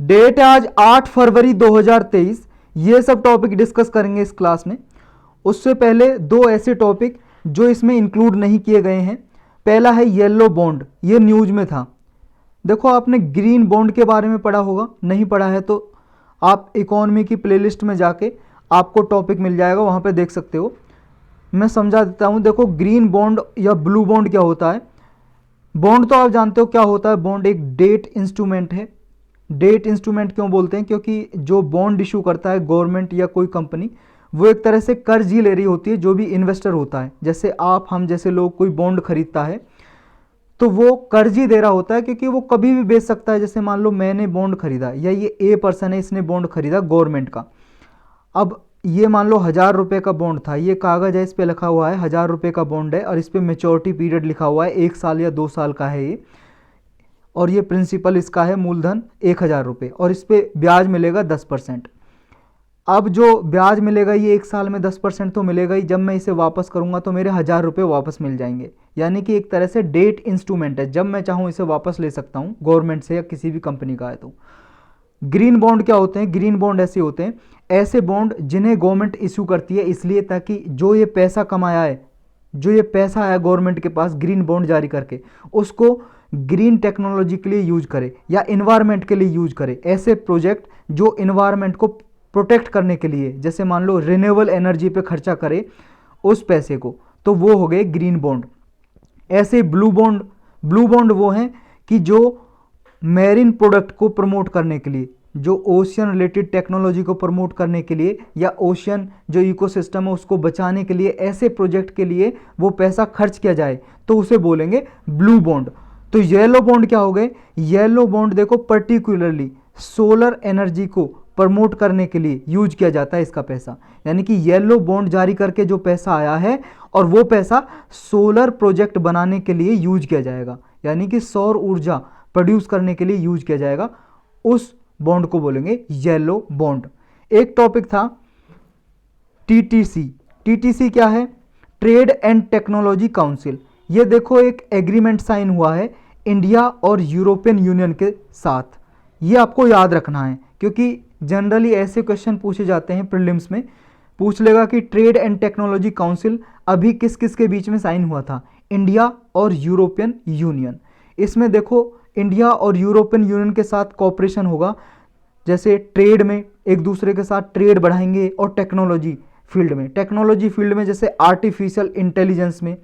Date है आज 8 फरवरी 2023। ये सब टॉपिक डिस्कस करेंगे इस क्लास में। उससे पहले दो ऐसे टॉपिक जो इसमें इंक्लूड नहीं किए गए हैं। पहला है येलो बॉन्ड, ये न्यूज में था। देखो आपने ग्रीन बॉन्ड के बारे में पढ़ा होगा, नहीं पढ़ा है तो आप इकोनॉमी की प्लेलिस्ट में जाके आपको टॉपिक मिल जाएगा, वहाँ पे देख सकते हो। मैं समझा देता हूँ। देखो ग्रीन बॉन्ड या ब्लू बॉन्ड क्या होता है। बॉन्ड तो आप जानते हो क्या होता है। बॉन्ड एक डेट इंस्ट्रूमेंट है। डेट इंस्ट्रूमेंट क्यों बोलते हैं? क्योंकि जो बॉन्ड इशू करता है गवर्नमेंट या कोई कंपनी, वो एक तरह से कर्ज ही ले रही होती है। जो भी इन्वेस्टर होता है, जैसे आप हम जैसे लोग, कोई बॉन्ड खरीदता है तो वो कर्ज ही दे रहा होता है, क्योंकि वो कभी भी बेच सकता है। जैसे मान लो मैंने बॉन्ड खरीदा, या ये ए पर्सन है, इसने बॉन्ड खरीदा गवर्नमेंट का। अब ये मान लो 1000 रुपये का बॉन्ड था, ये कागज़ है, इस पर लिखा हुआ है 1000 रुपये का बॉन्ड है, और इस पर मेच्योरिटी पीरियड लिखा हुआ है 1 साल या 2 साल का है ये, और ये प्रिंसिपल इसका है मूलधन 1000 रुपये, और इस पर ब्याज मिलेगा 10%। अब जो ब्याज मिलेगा ये 1 साल में 10% तो मिलेगा ही, जब मैं इसे वापस करूंगा तो मेरे 1000 रुपये वापस मिल जाएंगे। यानी कि एक तरह से डेट इंस्ट्रूमेंट है, जब मैं चाहूँ इसे वापस ले सकता हूँ गवर्नमेंट से या किसी भी कंपनी का है तो। ग्रीन बॉन्ड क्या होते हैं? ग्रीन बॉन्ड ऐसे होते हैं, ऐसे बॉन्ड जिन्हें गवर्नमेंट इशू करती है इसलिए ताकि जो ये पैसा कमाया है, जो ये पैसा आया गवर्नमेंट के पास ग्रीन बॉन्ड जारी करके, उसको ग्रीन टेक्नोलॉजी के लिए यूज करे या इन्वायरमेंट के लिए यूज करे। ऐसे प्रोजेक्ट जो इन्वायरमेंट को प्रोटेक्ट करने के लिए, जैसे मान लो रिन्यूएबल एनर्जी पे खर्चा करे उस पैसे को, तो वो हो गए ग्रीन बॉन्ड। ऐसे ब्लू बॉन्ड वो हैं कि जो मैरीन प्रोडक्ट को प्रमोट करने के लिए, जो ओशियन रिलेटेड टेक्नोलॉजी को प्रमोट करने के लिए, या ओशियन जो इकोसिस्टम है उसको बचाने के लिए, ऐसे प्रोजेक्ट के लिए वो पैसा खर्च किया जाए तो उसे बोलेंगे ब्लू बॉन्ड। तो येलो बॉन्ड क्या हो गए? येलो बॉन्ड देखो पर्टिकुलरली सोलर एनर्जी को प्रमोट करने के लिए यूज किया जाता है इसका पैसा। यानी कि येलो बॉन्ड जारी करके जो पैसा आया है, और वो पैसा सोलर प्रोजेक्ट बनाने के लिए यूज किया जाएगा, यानी कि सौर ऊर्जा प्रोड्यूस करने के लिए यूज किया जाएगा, उस बॉन्ड को बोलेंगे येलो बॉन्ड। एक टॉपिक था टीटीसी। टीटीसी क्या है? Trade and technology council. ये देखो एक एग्रीमेंट साइन हुआ है इंडिया और यूरोपियन यूनियन के साथ। ये आपको याद रखना है, क्योंकि जनरली ऐसे क्वेश्चन पूछे जाते हैं प्रीलिम्स में। पूछ लेगा कि ट्रेड एंड टेक्नोलॉजी काउंसिल अभी किस किस के बीच में साइन हुआ था? इंडिया और यूरोपियन यूनियन। इसमें देखो इंडिया और यूरोपियन यूनियन के साथ कॉपरेशन होगा, जैसे ट्रेड में एक दूसरे के साथ ट्रेड बढ़ाएंगे, और टेक्नोलॉजी फील्ड में जैसे आर्टिफिशियल इंटेलिजेंस में,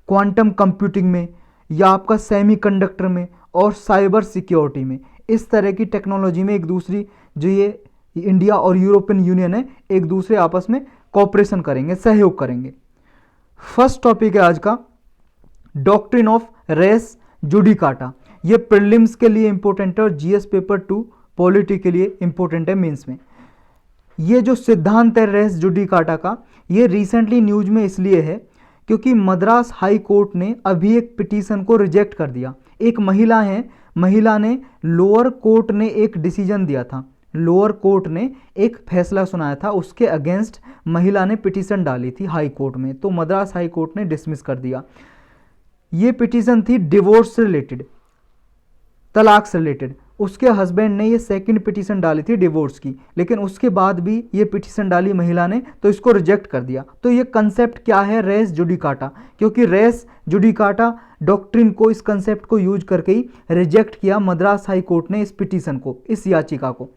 क्वांटम कंप्यूटिंग में, या आपका सेमीकंडक्टर में, और साइबर सिक्योरिटी में। इस तरह की टेक्नोलॉजी में एक दूसरी, जो ये इंडिया और यूरोपियन यूनियन है, एक दूसरे आपस में कॉपरेशन करेंगे, सहयोग करेंगे। फर्स्ट टॉपिक है आज का डॉक्ट्रिन ऑफ रेस जुडिकाटा। ये प्रीलिम्स के लिए इंपॉर्टेंट है और जीएस पेपर 2 पॉलिटी के लिए इंपॉर्टेंट है मेंस में। ये जो सिद्धांत है रेस जुडिकाटा का, ये रिसेंटली न्यूज में इसलिए है क्योंकि मद्रास हाई कोर्ट ने अभी एक पिटीशन को रिजेक्ट कर दिया। एक महिला है, महिला ने लोअर कोर्ट ने एक डिसीजन दिया था, लोअर कोर्ट ने एक फैसला सुनाया था, उसके अगेंस्ट महिला ने पिटीशन डाली थी हाई कोर्ट में, तो मद्रास हाई कोर्ट ने डिसमिस कर दिया। ये पिटीशन थी डिवोर्स से रिलेटेड, तलाक से रिलेटेड। उसके हस्बैंड ने ये सेकंड पिटीशन डाली थी डिवोर्स की, लेकिन उसके बाद भी ये पिटीशन डाली महिला ने, तो इसको रिजेक्ट कर दिया। तो ये कंसेप्ट क्या है? Res judicata. क्योंकि रेस जुडिकाटा डॉक्ट्रिन को, इस कंसेप्ट को यूज करके ही रिजेक्ट किया मद्रास हाई कोर्ट ने इस पिटीशन को, इस याचिका को।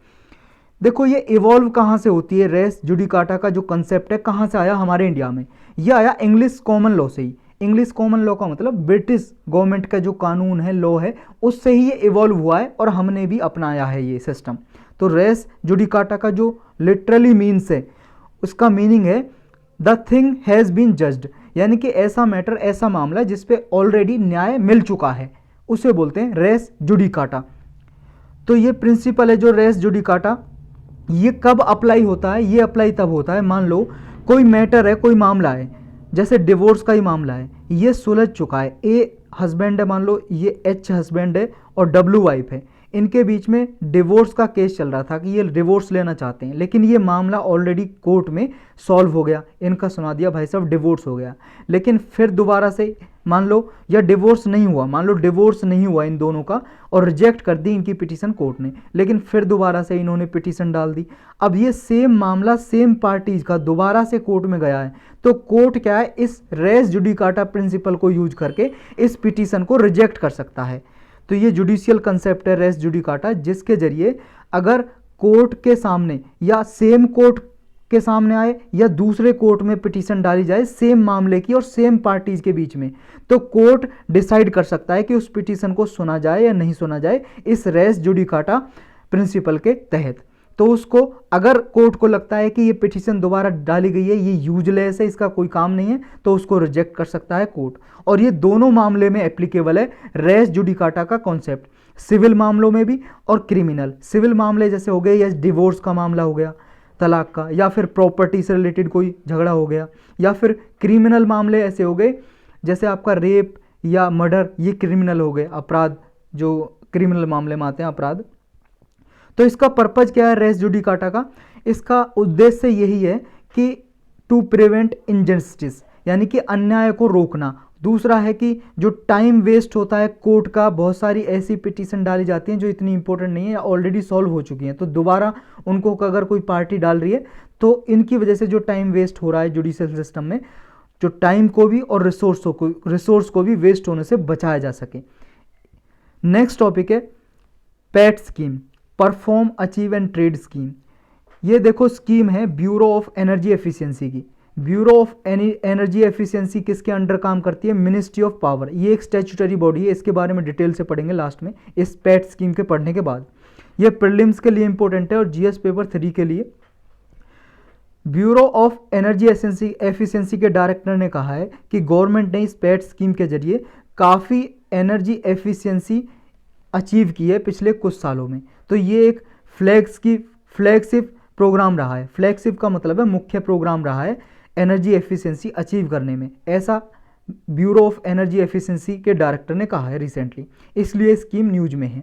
देखो ये इवॉल्व कहाँ से होती है? रेस जुडिकाटा का जो कंसेप्ट है कहाँ से आया हमारे इंडिया में? ये आया इंग्लिश कॉमन लॉ से ही। इंग्लिश कॉमन लॉ का मतलब ब्रिटिश गवर्नमेंट का जो कानून है, लॉ है, उससे ही ये इवॉल्व हुआ है, और हमने भी अपनाया है ये सिस्टम। तो रेस जुडिकाटा का जो लिटरली मीन्स है, उसका मीनिंग है the thing has been judged, यानी कि ऐसा मैटर, ऐसा मामला जिस पे ऑलरेडी न्याय मिल चुका है, उसे बोलते हैं रेस जुडिकाटा। तो ये प्रिंसिपल है जो रेस जुडिकाटा, ये कब अप्लाई होता है? ये अप्लाई तब होता है, मान लो कोई मैटर है, कोई मामला है, जैसे डिवोर्स का ही मामला है, ये सुलझ चुका है। ए हस्बैंड है, मान लो ये एच हस्बैंड है और डब्ल्यू वाइफ है, इनके बीच में डिवोर्स का केस चल रहा था कि ये डिवोर्स लेना चाहते हैं, लेकिन ये मामला ऑलरेडी कोर्ट में सॉल्व हो गया, इनका सुना दिया भाई साहब डिवोर्स हो गया। लेकिन फिर दोबारा से मान लो या डिवोर्स नहीं हुआ, मान लो डिवोर्स नहीं हुआ इन दोनों का और रिजेक्ट कर दी इनकी पिटीशन कोर्ट ने, लेकिन फिर दोबारा से इन्होंने पिटीशन डाल दी। अब ये सेम मामला सेम पार्टीज का दोबारा से कोर्ट में गया है, तो कोर्ट क्या है, इस रेस जुडिकाटा प्रिंसिपल को यूज करके इस पिटीशन को रिजेक्ट कर सकता है। तो ये जुडिशियल कंसेप्ट है रेस जुडिकाटा, जिसके जरिए अगर कोर्ट के सामने या सेम कोर्ट के सामने आए या दूसरे कोर्ट में पिटीशन डाली जाए सेम मामले की और सेम पार्टीज के बीच में, तो कोर्ट डिसाइड कर सकता है कि उस पिटीशन को सुना जाए या नहीं सुना जाए इस रेस जुडिकाटा प्रिंसिपल के तहत। तो उसको अगर कोर्ट को लगता है कि ये पिटीशन दोबारा डाली गई है, ये यूजलेस है, इसका कोई काम नहीं है, तो उसको रिजेक्ट कर सकता है कोर्ट। और ये दोनों मामले में एप्लीकेबल है रेस जुडिकाटा का कॉन्सेप्ट, सिविल मामलों में भी और क्रिमिनल। सिविल मामले जैसे हो गए या डिवोर्स का मामला हो गया, तलाक का, या फिर प्रॉपर्टी से रिलेटेड कोई झगड़ा हो गया, या फिर क्रिमिनल मामले ऐसे हो गए जैसे आपका रेप या मर्डर, ये क्रिमिनल हो गए, अपराध जो क्रिमिनल मामले में आते हैं अपराध। तो इसका पर्पज क्या है रेस जुडिकाटा का, इसका उद्देश्य यही है कि टू प्रिवेंट इनजस्टिस, यानी कि अन्याय को रोकना। दूसरा है कि जो टाइम वेस्ट होता है कोर्ट का, बहुत सारी ऐसी पिटीशन डाली जाती हैं जो इतनी इंपॉर्टेंट नहीं है या ऑलरेडी सॉल्व हो चुकी हैं, तो दोबारा उनको अगर कोई पार्टी डाल रही है तो इनकी वजह से जो टाइम वेस्ट हो रहा है जुडिशियल सिस्टम में, जो टाइम को भी और रिसोर्स को भी वेस्ट होने से बचाया जा सके। नेक्स्ट टॉपिक है PAT scheme, perform achieve and trade scheme. ये देखो स्कीम है ब्यूरो ऑफ एनर्जी एफिशिएंसी की। ब्यूरो ऑफ एनर्जी एफिशिएंसी किसके अंडर काम करती है, मिनिस्ट्री ऑफ पावर। ये एक स्टैट्यूटरी बॉडी है, इसके बारे में डिटेल से पढ़ेंगे लास्ट में इस पैट स्कीम के पढ़ने के बाद। ये प्रीलिम्स के लिए इंपॉर्टेंट है और जीएस पेपर 3 के लिए। ब्यूरो ऑफ एनर्जी एफिशिएंसी के डायरेक्टर ने कहा है कि गवर्नमेंट ने इस पैट स्कीम के जरिए काफ़ी एनर्जी एफिशिएंसी अचीव की है पिछले कुछ सालों में। तो ये एक फ्लैगशिप प्रोग्राम रहा है। फ्लैगशिप का मतलब है मुख्य प्रोग्राम रहा है एनर्जी एफिशिएंसी अचीव करने में, ऐसा ब्यूरो ऑफ एनर्जी एफिशिएंसी के डायरेक्टर ने कहा है रिसेंटली, इसलिए स्कीम न्यूज में है।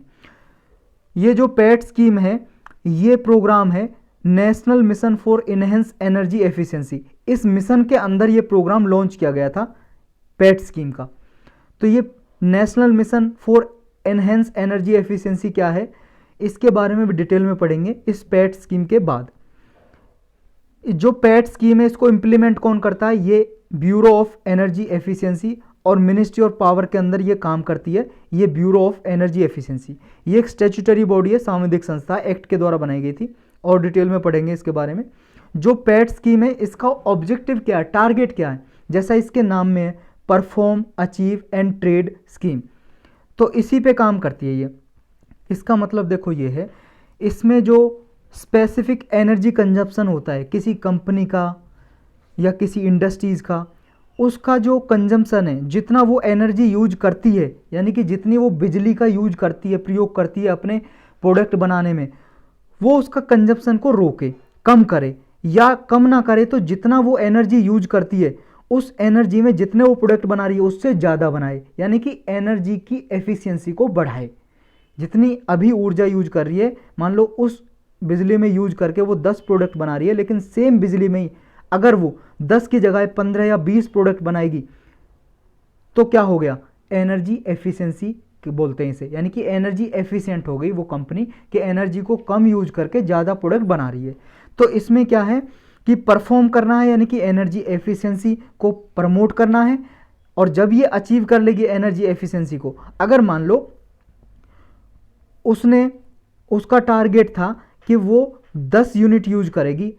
ये जो पैट स्कीम है ये प्रोग्राम है national mission for enhance energy efficiency. इस मिशन के अंदर ये प्रोग्राम लॉन्च किया गया था पैट स्कीम का। तो ये national mission for enhance energy efficiency क्या है, इसके बारे में भी डिटेल में पढ़ेंगे इस पैट स्कीम के बाद। जो पैट स्कीम है इसको इंप्लीमेंट कौन करता है, ये ब्यूरो ऑफ एनर्जी एफिशिएंसी और मिनिस्ट्री ऑफ पावर के अंदर ये काम करती है, ये ब्यूरो ऑफ एनर्जी एफिशिएंसी। ये एक स्टैट्यूटरी बॉडी है, सांविधिक संस्था, एक्ट के द्वारा बनाई गई थी और डिटेल में पढ़ेंगे इसके बारे में। जो पैट स्कीम है इसका ऑब्जेक्टिव क्या है, टारगेट क्या है, जैसा इसके नाम में है perform achieve and trade scheme, तो इसी पे काम करती है ये। इसका मतलब देखो ये है, इसमें जो स्पेसिफिक एनर्जी कंजप्शन होता है किसी कंपनी का या किसी इंडस्ट्रीज़ का, उसका जो कंजम्पशन है, जितना वो एनर्जी यूज करती है, यानी कि जितनी वो बिजली का यूज करती है, प्रयोग करती है अपने प्रोडक्ट बनाने में, वो उसका कंजप्शन को रोके, कम करे, या कम ना करे तो जितना वो एनर्जी यूज करती है उस एनर्जी में जितने वो प्रोडक्ट बना रही है उससे ज़्यादा बनाए, यानी कि एनर्जी की एफिशिएंसी को बढ़ाए। जितनी अभी ऊर्जा यूज कर रही है, मान लो उस बिजली में यूज करके वो 10 प्रोडक्ट बना रही है, लेकिन सेम बिजली में ही अगर वो 10 की जगह 15 या 20 प्रोडक्ट बनाएगी तो क्या हो गया, एनर्जी एफिशिएंसी बोलते हैं इसे, यानी कि एनर्जी एफिशिएंट हो गई वो कंपनी कि एनर्जी को कम यूज करके ज़्यादा प्रोडक्ट बना रही है। तो इसमें क्या है कि परफॉर्म करना है, यानी कि एनर्जी एफिशिएंसी को प्रमोट करना है। और जब ये अचीव कर लेगी एनर्जी एफिशिएंसी को, अगर मान लो उसका टारगेट था कि वो 10 यूनिट यूज करेगी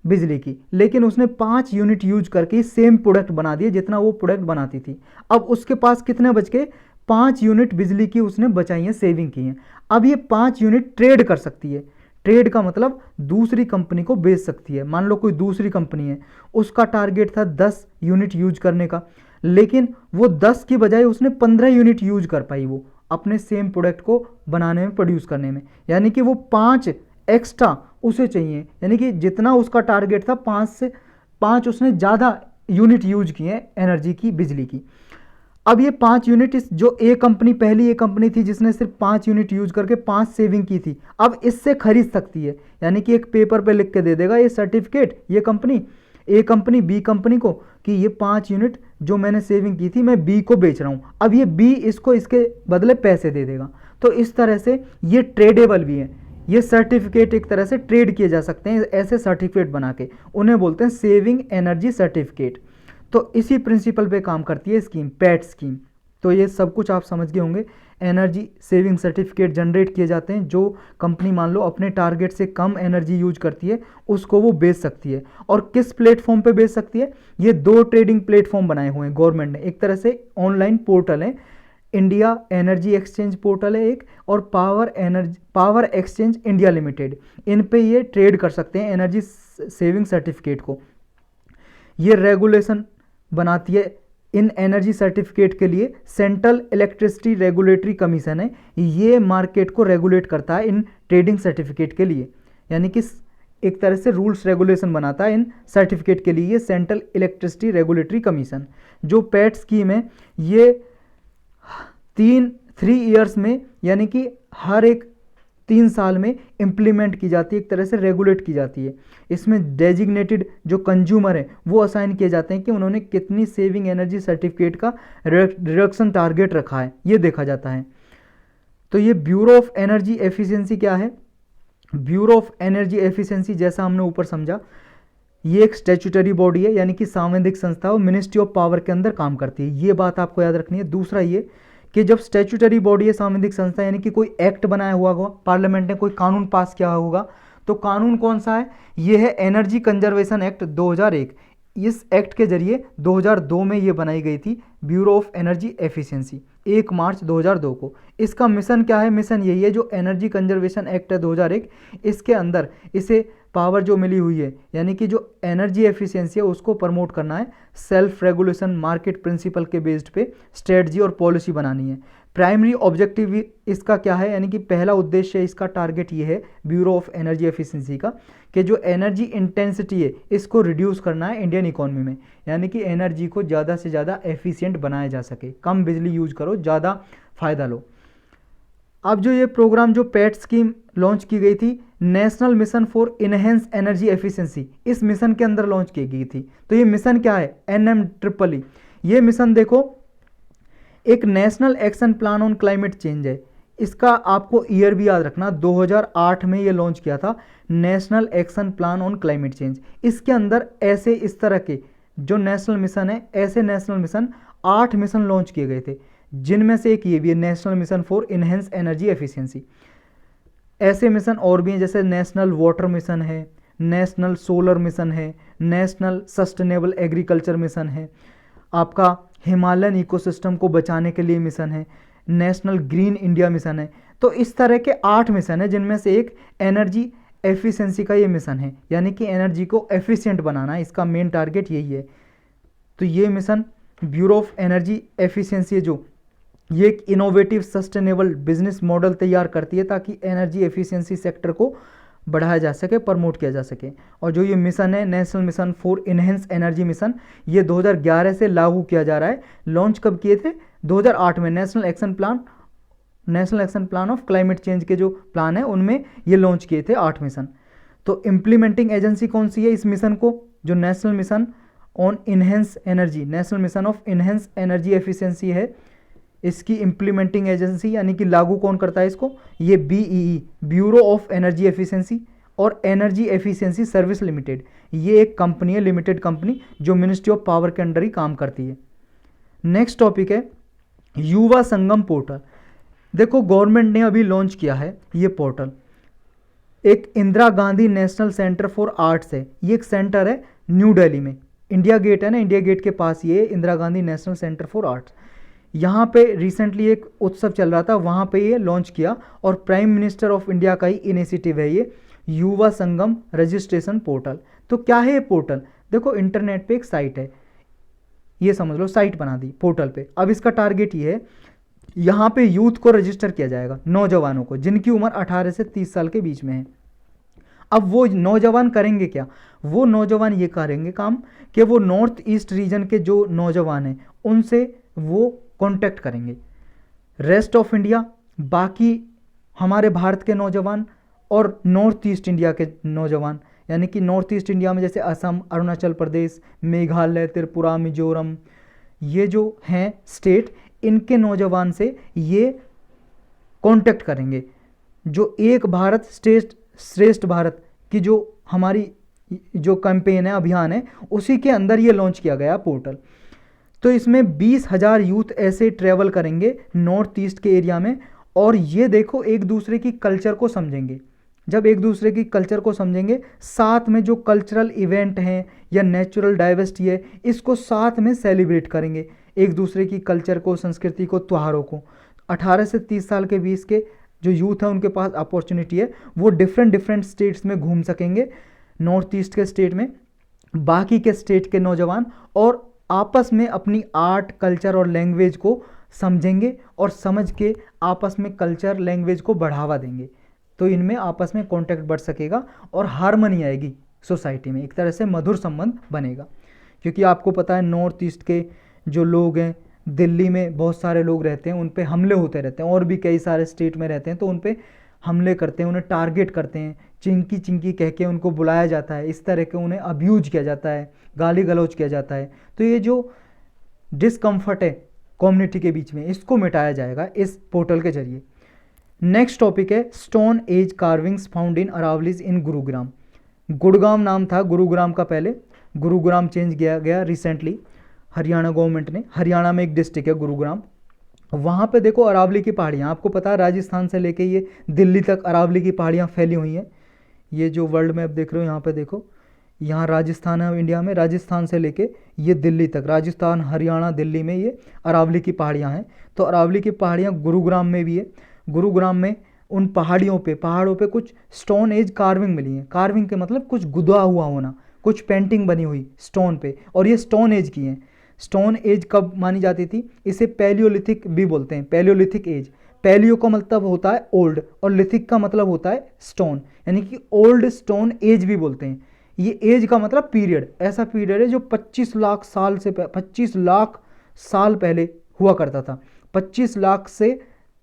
बिजली की, लेकिन उसने 5 यूनिट यूज करके सेम प्रोडक्ट बना दिए जितना वो प्रोडक्ट बनाती थी। अब उसके पास कितने बच गए, 5 यूनिट बिजली की उसने बचाई है, सेविंग की है। अब ये 5 यूनिट ट्रेड कर सकती है। ट्रेड का मतलब दूसरी कंपनी को बेच सकती है। मान लो कोई दूसरी कंपनी है, उसका टारगेट था 10 यूनिट यूज करने का, लेकिन वो 10 की बजाय उसने 15 यूनिट यूज कर पाई वो अपने सेम प्रोडक्ट को बनाने में, प्रोड्यूस करने में, यानी कि वो 5 एक्स्ट्रा उसे चाहिए, यानी कि जितना उसका टारगेट था 5 से 5 उसने ज़्यादा यूनिट यूज किए एनर्जी की, बिजली की। अब ये 5 यूनिट इस जो ए कंपनी, पहली ए कंपनी थी जिसने सिर्फ 5 यूनिट यूज करके 5 सेविंग की थी, अब इससे खरीद सकती है। यानी कि एक पेपर पे लिख के दे देगा ये सर्टिफिकेट, ये कंपनी ए कंपनी बी कंपनी को कि ये 5 यूनिट जो मैंने सेविंग की थी मैं बी को बेच रहा हूँ। अब ये बी इसको इसके बदले पैसे दे देगा। तो इस तरह से ये ट्रेडेबल भी है, ये सर्टिफिकेट एक तरह से ट्रेड किए जा सकते हैं। ऐसे सर्टिफिकेट बना के उन्हें बोलते हैं सेविंग एनर्जी सर्टिफिकेट। तो इसी प्रिंसिपल पे काम करती है स्कीम, पैट स्कीम। तो ये सब कुछ आप समझ गए होंगे। एनर्जी सेविंग सर्टिफिकेट जनरेट किए जाते हैं, जो कंपनी मान लो अपने टारगेट से कम एनर्जी यूज करती है उसको वो बेच सकती है। और किस प्लेटफॉर्म पे बेच सकती है? ये 2 ट्रेडिंग प्लेटफॉर्म बनाए हुए हैं गवर्नमेंट ने। एक तरह से ऑनलाइन पोर्टल है, इंडिया एनर्जी एक्सचेंज पोर्टल है एक, और पावर एक्सचेंज इंडिया लिमिटेड। इन पे ये ट्रेड कर सकते हैं एनर्जी सेविंग सर्टिफिकेट को। ये रेगुलेशन बनाती है इन एनर्जी सर्टिफिकेट के लिए सेंट्रल इलेक्ट्रिसिटी रेगुलेटरी कमीशन है, ये मार्केट को रेगुलेट करता है इन ट्रेडिंग सर्टिफिकेट के लिए। यानी कि एक तरह से रूल्स रेगुलेशन बनाता है इन सर्टिफिकेट के लिए ये सेंट्रल इलेक्ट्रिसिटी रेगुलेटरी कमीशन। जो पैट स्कीम है ये 3 ईयर्स में, यानी कि हर एक 3 साल में इम्प्लीमेंट की जाती है, एक तरह से रेगुलेट की जाती है। इसमें डेजिग्नेटेड जो कंज्यूमर है वो असाइन किए जाते हैं कि उन्होंने कितनी सेविंग एनर्जी सर्टिफिकेट का रिडक्शन टारगेट रखा है, ये देखा जाता है। तो ये ब्यूरो ऑफ एनर्जी एफिशिएंसी क्या है? ब्यूरो ऑफ एनर्जी एफिशिएंसी जैसा हमने ऊपर समझा, ये एक स्टैट्यूटरी बॉडी है, यानी कि सांविधिक संस्था, वो मिनिस्ट्री ऑफ पावर के अंदर काम करती है। ये बात आपको याद रखनी है। दूसरा ये कि जब स्टैट्यूटरी बॉडी है सांविधिक संस्था, यानी कि कोई एक्ट बनाया हुआ होगा, पार्लियामेंट ने कोई कानून पास किया होगा, तो कानून कौन सा है? ये है एनर्जी कंजर्वेशन एक्ट 2001। इस एक्ट के जरिए 2002 में ये बनाई गई थी ब्यूरो ऑफ एनर्जी एफिशिएंसी, 1 मार्च 2002 को। इसका मिशन क्या है? मिशन यही है, जो एनर्जी कंजर्वेशन एक्ट है 2001, इसके अंदर इसे पावर जो मिली हुई है, यानी कि जो एनर्जी एफिशिएंसी है उसको प्रमोट करना है। सेल्फ रेगुलेशन मार्केट प्रिंसिपल के बेस्ड पे स्ट्रेटजी और पॉलिसी बनानी है। प्राइमरी ऑब्जेक्टिव इसका क्या है? यानी कि पहला उद्देश्य इसका टारगेट ये है ब्यूरो ऑफ एनर्जी एफिशिएंसी का कि जो एनर्जी इंटेंसिटी है इसको रिड्यूस करना है इंडियन इकोनॉमी में। यानी कि एनर्जी को ज़्यादा से ज़्यादा एफिशिएंट बनाया जा सके, कम बिजली यूज करो, ज़्यादा फ़ायदा लो। अब जो ये प्रोग्राम जो पैट स्कीम लॉन्च की गई थी, national mission for enhance energy efficiency, इस मिशन के अंदर लॉन्च की गई थी। तो ये मिशन क्या है? NMEEE। ये मिशन देखो एक national action plan on climate change है। इसका आपको ईयर भी याद रखना, 2008 में ये लॉन्च किया था, national action plan on climate change. इसके अंदर ऐसे इस तरह के जो नेशनल मिशन है, ऐसे नेशनल मिशन 8 मिशन लॉन्च किए गए थे, जिनमें से एक ये भी है national mission for enhance energy efficiency. ऐसे मिशन और भी हैं, जैसे नेशनल वाटर मिशन है, नेशनल सोलर मिशन है, नेशनल सस्टेनेबल एग्रीकल्चर मिशन है, आपका हिमालयन इकोसिस्टम को बचाने के लिए मिशन है, नेशनल ग्रीन इंडिया मिशन है। तो इस तरह के 8 मिशन है, जिनमें से एक एनर्जी एफिशिएंसी का ये मिशन है, यानी कि एनर्जी को एफिशिएंट बनाना, इसका मेन टारगेट यही है। तो ये mission bureau of energy efficiency है, जो ये एक इनोवेटिव सस्टेनेबल बिजनेस मॉडल तैयार करती है ताकि एनर्जी एफिशिएंसी सेक्टर को बढ़ाया जा सके, प्रमोट किया जा सके। और जो ये मिशन है national mission for enhance energy mission, ये 2011 से लागू किया जा रहा है। लॉन्च कब किए थे? 2008 में। National action plan of climate change के जो प्लान है उनमें ये लॉन्च किए थे 8 मिशन। तो इम्प्लीमेंटिंग एजेंसी कौन सी है इस मिशन को? जो national mission on enhance energy, national mission of enhance energy efficiency है, इसकी इम्प्लीमेंटिंग एजेंसी यानी कि लागू कौन करता है इसको? ये BEE, bureau of energy efficiency और एनर्जी एफिशिएंसी सर्विस लिमिटेड, ये एक कंपनी है, लिमिटेड कंपनी, जो मिनिस्ट्री ऑफ पावर के अंडर ही काम करती है। नेक्स्ट टॉपिक है युवा संगम पोर्टल। देखो गवर्नमेंट ने अभी लॉन्च किया है ये पोर्टल, एक Indira Gandhi national centre for arts है। ये एक सेंटर है न्यू दिल्ली में, इंडिया गेट है ना, इंडिया गेट के पास ये Indira Gandhi national centre for arts. यहाँ पे रिसेंटली एक उत्सव चल रहा था, वहाँ पे ये लॉन्च किया, और प्राइम मिनिस्टर ऑफ इंडिया का ही इनिशिएटिव है ये युवा संगम रजिस्ट्रेशन पोर्टल। तो क्या है ये पोर्टल? देखो इंटरनेट पे एक साइट है, ये समझ लो साइट बना दी पोर्टल पे। अब इसका टारगेट ये है, यहाँ पे यूथ को रजिस्टर किया जाएगा, नौजवानों को, जिनकी उम्र 18 से 30 साल के बीच में है। अब वो नौजवान करेंगे क्या? वो नौजवान ये करेंगे काम कि वो नॉर्थ ईस्ट रीजन के जो नौजवान हैं उनसे वो कांटेक्ट करेंगे। रेस्ट ऑफ इंडिया, बाकी हमारे भारत के नौजवान और नॉर्थ ईस्ट इंडिया के नौजवान, यानी कि नॉर्थ ईस्ट इंडिया में जैसे असम, अरुणाचल प्रदेश, मेघालय, त्रिपुरा, मिजोरम, ये जो हैं स्टेट, इनके नौजवान से ये कांटेक्ट करेंगे। जो एक भारत श्रेष्ठ भारत की जो हमारी जो कैंपेन है, अभियान है, उसी के अंदर ये लॉन्च किया गया पोर्टल। तो इसमें 20,000 यूथ ऐसे ट्रेवल करेंगे नॉर्थ ईस्ट के एरिया में, और ये देखो एक दूसरे की कल्चर को समझेंगे। जब एक दूसरे की कल्चर को समझेंगे, साथ में जो कल्चरल इवेंट हैं या नेचुरल डाइवर्सिटी है, इसको साथ में सेलिब्रेट करेंगे, एक दूसरे की कल्चर को, संस्कृति को, त्योहारों को। 18 से 30 साल के बीच के जो यूथ है उनके पास अपॉर्चुनिटी है, वो डिफरेंट स्टेट्स में घूम सकेंगे, नॉर्थ ईस्ट के स्टेट में, बाकी के स्टेट के नौजवान, और आपस में अपनी आर्ट, कल्चर और लैंग्वेज को समझेंगे और समझ के आपस में कल्चर, लैंग्वेज को बढ़ावा देंगे। तो इनमें आपस में कांटेक्ट बढ़ सकेगा और हार्मनी आएगी सोसाइटी में, एक तरह से मधुर संबंध बनेगा। क्योंकि आपको पता है नॉर्थ ईस्ट के जो लोग हैं, दिल्ली में बहुत सारे लोग रहते हैं, उन पे हमले होते रहते हैं, और भी कई सारे स्टेट में रहते हैं, तो उन पे हमले करते हैं, उन्हें टारगेट करते हैं, चिंकी चिंकी कह के उनको बुलाया जाता है, इस तरह के उन्हें अब्यूज किया जाता है, गाली गलौज किया जाता है। तो ये जो डिस्कम्फर्ट है कम्युनिटी के बीच में, इसको मिटाया जाएगा इस पोर्टल के जरिए। नेक्स्ट टॉपिक है stone age carvings found in Aravallis in Gurugram. Gurgaon नाम था गुरुग्राम का, पहले गुरुग्राम चेंज किया गया रिसेंटली हरियाणा गवर्नमेंट ने। हरियाणा में एक डिस्ट्रिक्ट है गुरुग्राम, वहाँ पे देखो अरावली की पहाड़ियाँ, आपको पता है राजस्थान से लेके ये दिल्ली तक अरावली की पहाड़ियाँ फैली हुई हैं। ये जो वर्ल्ड मैप देख रहे हो यहाँ पे देखो, यहाँ राजस्थान है इंडिया में, राजस्थान से लेके ये दिल्ली तक, राजस्थान, हरियाणा, दिल्ली में ये अरावली की पहाड़ियाँ हैं। तो अरावली की पहाड़ियाँ गुरुग्राम में भी है। गुरुग्राम में उन पहाड़ों पे कुछ स्टोन एज कार्विंग मिली है। कार्विंग के मतलब कुछ गुदा हुआ होना, कुछ पेंटिंग बनी हुई स्टोन पे, और ये स्टोन एज की हैं। स्टोन एज कब मानी जाती थी? इसे पैलियोलिथिक भी बोलते हैं, पैलियोलिथिक एज। पैलियो का मतलब होता है ओल्ड और लिथिक का मतलब होता है स्टोन, यानी कि ओल्ड स्टोन एज भी बोलते हैं। ये एज का मतलब पीरियड, ऐसा पीरियड है जो 25 लाख साल से 25 लाख साल पहले हुआ करता था। 25 लाख से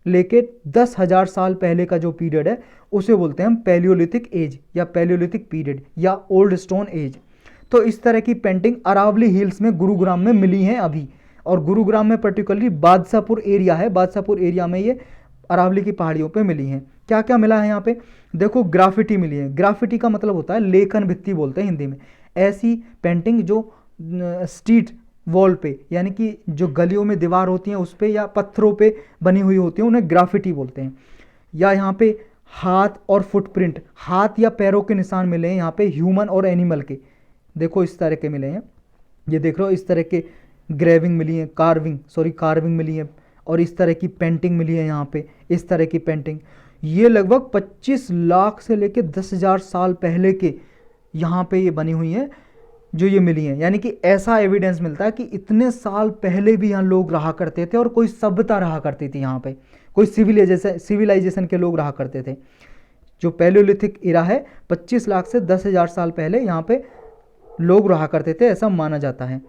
लेके 10,000 साल पहले का जो पीरियड है उसे बोलते हैं हम पैलियोलिथिक एज या पैलियोलिथिक पीरियड या ओल्ड स्टोन एज। तो इस तरह की पेंटिंग अरावली हिल्स में गुरुग्राम में मिली हैं अभी, और गुरुग्राम में पर्टिकुलरली बादशाहपुर एरिया है, बादशाहपुर एरिया में ये अरावली की पहाड़ियों पे मिली हैं। क्या क्या मिला है यहाँ पे? देखो ग्राफिटी मिली है। ग्राफिटी का मतलब होता है लेखन भित्ति बोलते हैं हिंदी में, ऐसी पेंटिंग जो स्ट्रीट वॉल पे, यानी कि जो गलियों में दीवार होती हैं उस पे या पत्थरों पे बनी हुई होती हैं, उन्हें ग्राफिटी बोलते हैं। या यहाँ पे हाथ और फुटप्रिंट, हाथ या पैरों के निशान मिले हैं यहाँ पे, ह्यूमन और एनिमल के, देखो इस तरह के मिले हैं। ये देख रहे हो इस तरह के ग्रेविंग मिली है, कार्विंग मिली है, और इस तरह की पेंटिंग मिली है यहाँ पे, इस तरह की पेंटिंग। ये लगभग 25 लाख से लेके 10,000 साल पहले के यहाँ पे ये बनी हुई हैं जो ये मिली हैं। यानी कि ऐसा एविडेंस मिलता है कि इतने साल पहले भी यहाँ लोग रहा करते थे और कोई सभ्यता रहा करती थी यहाँ पे, कोई सिविलाइजेशन के लोग रहा करते थे। जो पैलियोलिथिक इरा है 25 लाख से 10,000 साल पहले यहाँ पे लोग रहा करते थे, ऐसा माना जाता है।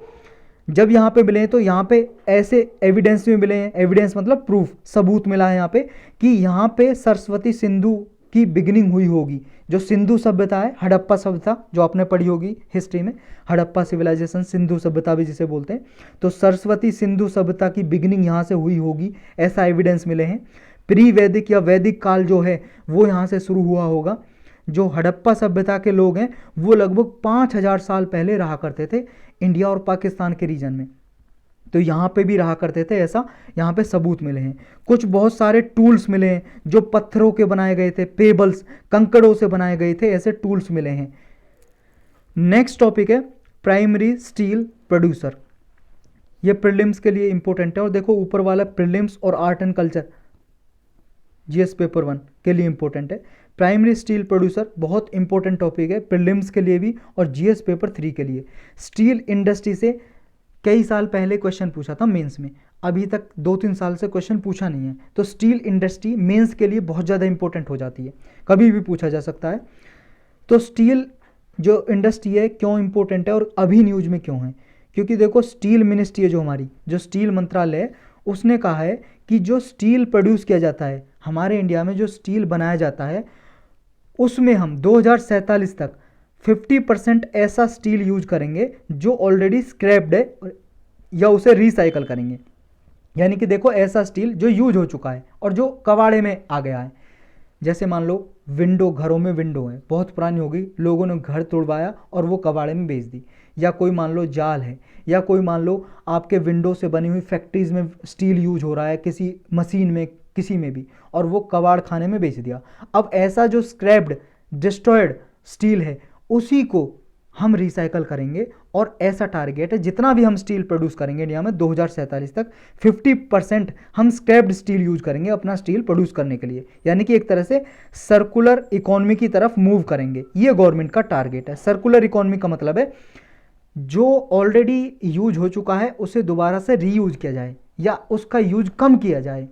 जब यहाँ पे मिले हैं तो यहाँ पे ऐसे एविडेंस भी मिले हैं, एविडेंस मतलब प्रूफ, सबूत मिला है यहाँ पे कि यहाँ पे सरस्वती सिंधु की बिगिनिंग हुई होगी। जो सिंधु सभ्यता है, हड़प्पा सभ्यता जो आपने पढ़ी होगी हिस्ट्री में, हड़प्पा सिविलाइजेशन, सिंधु सभ्यता भी जिसे बोलते हैं, तो सरस्वती सिंधु सभ्यता की बिगिनिंग यहाँ से हुई होगी, ऐसा एविडेंस मिले हैं। प्री वैदिक या वैदिक काल जो है वो यहाँ से शुरू हुआ होगा। जो हड़प्पा सभ्यता के लोग हैं वो लगभग 5,000 साल पहले रहा करते थे इंडिया और पाकिस्तान के रीजन में, तो यहाँ पे भी रहा करते थे, ऐसा यहाँ पे सबूत मिले हैं। कुछ बहुत सारे टूल्स मिले हैं जो पत्थरों के बनाए गए थे, पेबल्स, कंकड़ों से बनाए गए थे, ऐसे टूल्स मिले हैं। नेक्स्ट टॉपिक है प्राइमरी स्टील प्रोड्यूसर। ये प्रीलिम्स के लिए इंपॉर्टेंट है, और देखो ऊपर वाला प्रीलिम्स और art and culture GS paper 1 के लिए इंपॉर्टेंट है। प्राइमरी स्टील प्रोड्यूसर बहुत इंपॉर्टेंट टॉपिक है प्रीलिम्स के लिए भी और जीएस पेपर 3 के लिए। स्टील इंडस्ट्री से कई साल पहले क्वेश्चन पूछा था मेंस में, अभी तक 2-3 साल से क्वेश्चन पूछा नहीं है। तो स्टील इंडस्ट्री मेंस के लिए बहुत ज़्यादा इंपॉर्टेंट हो जाती है, कभी भी पूछा जा सकता है। तो स्टील जो इंडस्ट्री है क्यों इंपॉर्टेंट है और अभी न्यूज में क्यों है? क्योंकि देखो स्टील मिनिस्ट्री है जो हमारी, जो स्टील मंत्रालय है, उसने कहा है कि जो स्टील प्रोड्यूस किया जाता है हमारे इंडिया में, जो स्टील बनाया जाता है, उसमें हम 2047 तक 50% ऐसा स्टील यूज करेंगे जो ऑलरेडी स्क्रैप्ड है या उसे रिसाइकल करेंगे। यानी कि देखो, ऐसा स्टील जो यूज हो चुका है और जो कबाड़े में आ गया है। जैसे मान लो विंडो, घरों में विंडो है, बहुत पुरानी हो गई, लोगों ने घर तोड़वाया और वो कबाड़े में बेच दी। या कोई मान लो जाल है, या कोई मान लो आपके विंडो से बनी हुई फैक्ट्रीज में स्टील यूज हो रहा है, किसी मशीन में, किसी में भी, और वो कबाड़ खाने में बेच दिया। अब ऐसा जो स्क्रैप्ड, डिस्ट्रॉयड स्टील है, उसी को हम रिसाइकल करेंगे। और ऐसा टारगेट है, जितना भी हम स्टील प्रोड्यूस करेंगे इंडिया में 2047 तक 50% हम स्क्रैप्ड स्टील यूज करेंगे अपना स्टील प्रोड्यूस करने के लिए। यानी कि एक तरह से सर्कुलर इकोनॉमी की तरफ मूव करेंगे। ये गवर्नमेंट का टारगेट है। सर्कुलर इकोनॉमी का मतलब है जो ऑलरेडी यूज हो चुका है उसे दोबारा से रीयूज किया जाए या उसका यूज कम किया जाए।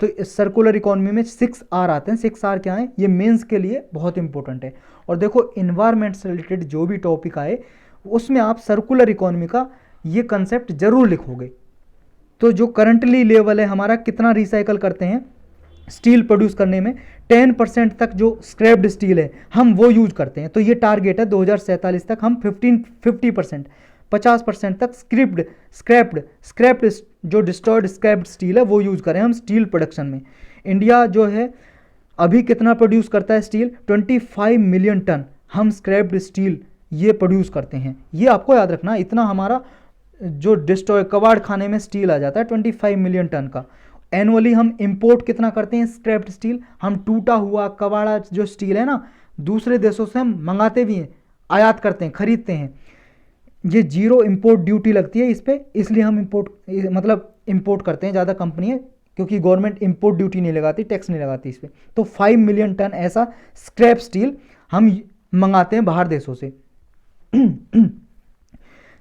तो इस सर्कुलर इकोनॉमी में 6R आते हैं। 6R क्या है, ये मेंस के लिए बहुत इंपॉर्टेंट है। और देखो, इन्वायरमेंट से रिलेटेड जो भी टॉपिक आए उसमें आप सर्कुलर इकोनॉमी का ये कंसेप्ट जरूर लिखोगे। तो जो करंटली लेवल है हमारा, कितना रिसाइकल करते हैं स्टील प्रोड्यूस करने में, 10% तक जो स्क्रैप्ड स्टील है हम वो यूज करते हैं। तो ये टारगेट है 2047 तक हम 50% तक स्क्रैप्ड जो डिस्ट्रॉयड स्क्रैप्ड स्टील है वो यूज करें हम स्टील प्रोडक्शन में। इंडिया जो है अभी कितना प्रोड्यूस करता है स्टील, 25 मिलियन टन हम स्क्रैप्ड स्टील ये प्रोड्यूस करते हैं। ये आपको याद रखना, इतना हमारा जो डिस्ट्रॉय कबाड़ खाने में स्टील आ जाता है 25 मिलियन टन का। एनुअली हम इंपोर्ट कितना करते हैं स्क्रैप्ड स्टील, हम टूटा हुआ कबाड़ा जो स्टील है ना, दूसरे देशों से हम मंगाते भी हैं, आयात करते हैं, खरीदते हैं। ये जीरो इंपोर्ट ड्यूटी लगती है इस पर, इसलिए हम इंपोर्ट करते हैं ज़्यादा कंपनियाँ, क्योंकि गवर्नमेंट इंपोर्ट ड्यूटी नहीं लगाती, टैक्स नहीं लगाती इस पर। तो 5 मिलियन टन ऐसा स्क्रैप स्टील हम मंगाते हैं बाहर देशों से।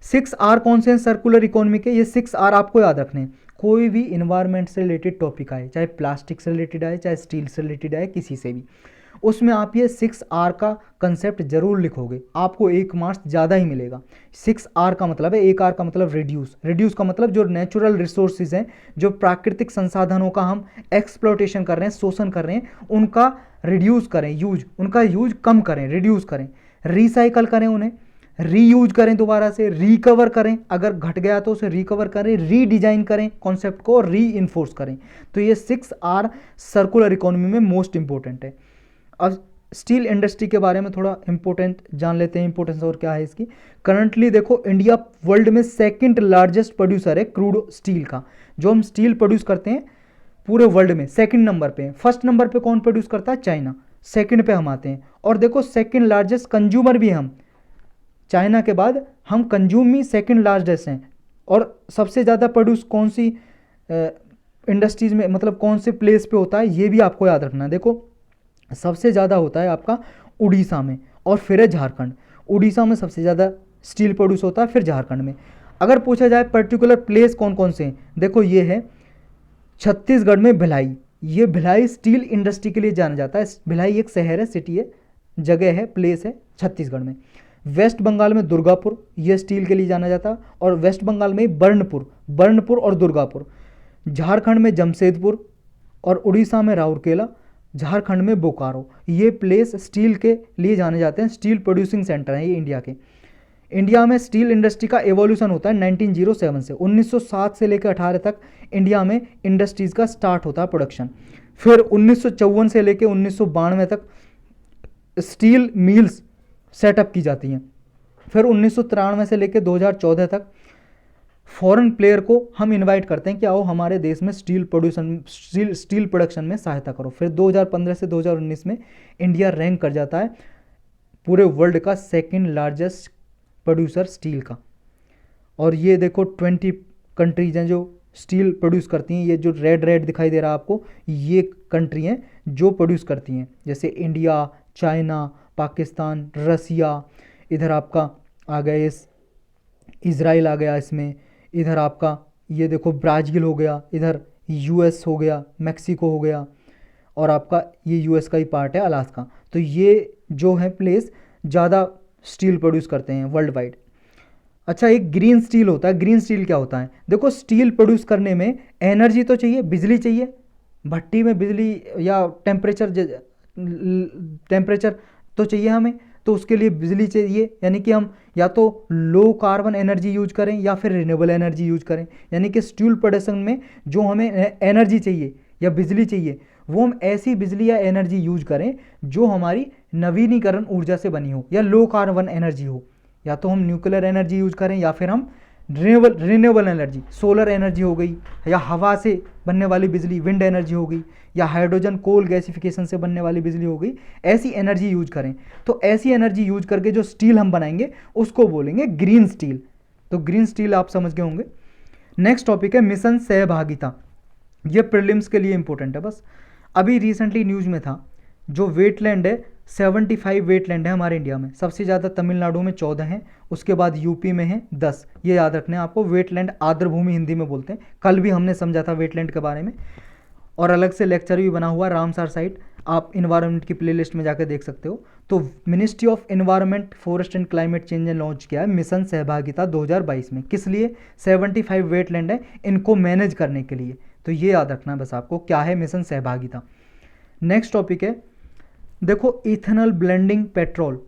6R कौन से हैं सर्कुलर इकोनॉमी के, ये 6R आपको याद रखने हैं। कोई भी इन्वायरमेंट से रिलेटेड टॉपिक आए, चाहे प्लास्टिक से रिलेटेड आए, चाहे स्टील से रिलेटेड आए, किसी से भी, उसमें आप ये 6R का कंसेप्ट जरूर लिखोगे, आपको 1 मार्क्स ज़्यादा ही मिलेगा। 6R का मतलब है, 1R का मतलब रिड्यूस का मतलब जो नेचुरल रिसोर्सेज हैं, जो प्राकृतिक संसाधनों का हम एक्सप्लॉयटेशन कर रहे हैं, शोषण कर रहे हैं, उनका रिड्यूस करें, उनका यूज कम करें, रिड्यूस करें, रिसाइकल करें, उन्हें रीयूज करें, दोबारा से रिकवर करें, अगर घट गया तो उसे रिकवर करें, रीडिजाइन करें कॉन्सेप्ट को, री इन्फोर्स करें। तो ये 6R सर्कुलर इकोनॉमी में मोस्ट इंपॉर्टेंट है। अब स्टील इंडस्ट्री के बारे में थोड़ा इंपॉर्टेंट जान लेते हैं, इंपॉर्टेंस और क्या है इसकी। करंटली देखो, इंडिया वर्ल्ड में सेकंड लार्जेस्ट प्रोड्यूसर है क्रूड स्टील का। जो हम स्टील प्रोड्यूस करते हैं पूरे वर्ल्ड में सेकंड नंबर पे है। फर्स्ट नंबर पे कौन प्रोड्यूस करता है, चाइना, सेकंड पे हम आते हैं। और देखो, सेकंड लार्जेस्ट कंज्यूमर भी हम, चाइना के बाद हम कंज्यूम में सेकंड लार्जेस्ट हैं। और सबसे ज़्यादा प्रोड्यूस कौन सी इंडस्ट्रीज में, मतलब कौन से प्लेस पे होता है, ये भी आपको याद रखना है। देखो, सबसे ज़्यादा होता है आपका उड़ीसा में, और फिर है झारखंड। उड़ीसा में सबसे ज़्यादा स्टील प्रोड्यूस होता है, फिर झारखंड में। अगर पूछा जाए पर्टिकुलर प्लेस कौन कौन से हैं, देखो ये है छत्तीसगढ़ में भिलाई। ये भिलाई स्टील इंडस्ट्री के लिए जाना जाता है। भिलाई एक शहर है, सिटी है, जगह है, प्लेस है छत्तीसगढ़ में। वेस्ट बंगाल में दुर्गापुर, ये स्टील के लिए जाना जाता है। और वेस्ट बंगाल में बर्नपुर और दुर्गापुर। झारखंड में जमशेदपुर, और उड़ीसा में राउरकेला, झारखंड में बोकारो। ये प्लेस स्टील के लिए जाने जाते हैं, स्टील प्रोड्यूसिंग सेंटर हैं ये इंडिया के। इंडिया में स्टील इंडस्ट्री का एवोल्यूशन होता है 1907 से, 1907 से लेकर 18 तक इंडिया में इंडस्ट्रीज़ का स्टार्ट होता है प्रोडक्शन। फिर 1954 से लेकर 1992 तक स्टील मिल्स सेटअप की जाती हैं। फिर 1993 से लेकर 2014 तक फॉरेन प्लेयर को हम इनवाइट करते हैं कि आओ हमारे देश में स्टील प्रोडक्शन में सहायता करो। फिर 2015 से 2019 में इंडिया रैंक कर जाता है पूरे वर्ल्ड का सेकंड लार्जेस्ट प्रोड्यूसर स्टील का। और ये देखो 20 कंट्रीज हैं जो स्टील प्रोड्यूस करती हैं। ये जो रेड दिखाई दे रहा है आपको, ये कंट्री हैं जो प्रोड्यूस करती हैं, जैसे इंडिया, चाइना, पाकिस्तान, रसिया, इधर आपका आ गया इज़राइल आ गया इसमें, इधर आपका ये देखो ब्राज़ील हो गया, इधर यूएस हो गया, मैक्सिको हो गया, और आपका ये यूएस का ही पार्ट है अलास्का। तो ये जो है प्लेस ज़्यादा स्टील प्रोड्यूस करते हैं वर्ल्ड वाइड। अच्छा, एक ग्रीन स्टील होता है। ग्रीन स्टील क्या होता है? देखो, स्टील प्रोड्यूस करने में एनर्जी तो चाहिए, बिजली चाहिए, भट्टी में बिजली या टेम्परेचर तो चाहिए हमें, तो उसके लिए बिजली चाहिए। यानी कि हम या तो लो कार्बन एनर्जी यूज करें या फिर रिन्यूएबल एनर्जी यूज करें। यानी कि स्टील प्रोडक्शन में जो हमें एनर्जी चाहिए या बिजली चाहिए, वो हम ऐसी बिजली या एनर्जी यूज करें जो हमारी नवीनीकरण ऊर्जा से बनी हो या लो कार्बन एनर्जी हो। या तो हम न्यूक्लियर एनर्जी यूज करें या फिर हम रिन्यूएबल एनर्जी, सोलर एनर्जी हो गई, या हवा से बनने वाली बिजली, विंड एनर्जी हो गई, या हाइड्रोजन कोल गैसिफिकेशन से बनने वाली बिजली हो गई, ऐसी एनर्जी यूज करें। तो ऐसी एनर्जी यूज करके जो स्टील हम बनाएंगे उसको बोलेंगे ग्रीन स्टील। तो ग्रीन स्टील आप समझ गए होंगे। नेक्स्ट टॉपिक है मिशन सहभागिता। ये प्रीलिम्स के लिए इंपॉर्टेंट है। बस अभी रिसेंटली न्यूज में था, जो वेटलैंड है 75 वेटलैंड है हमारे इंडिया में। सबसे ज़्यादा तमिलनाडु में 14 हैं, उसके बाद यूपी में है 10। ये याद रखना है आपको। वेटलैंड आर्द्रभूमि हिंदी में बोलते हैं। कल भी हमने समझा था वेटलैंड के बारे में, और अलग से लेक्चर भी बना हुआ रामसार साइट, आप इन्वायरमेंट की प्लेलिस्ट में जाकर देख सकते हो। तो ministry of environment, forest and climate change ने लॉन्च किया है मिशन सहभागिता 2022 में। किस लिए? 75 वेटलैंड है, इनको मैनेज करने के लिए। तो ये याद रखना है बस आपको, क्या है मिशन सहभागिता। नेक्स्ट टॉपिक है, देखो, इथेनॉल ब्लेंडिंग पेट्रोल।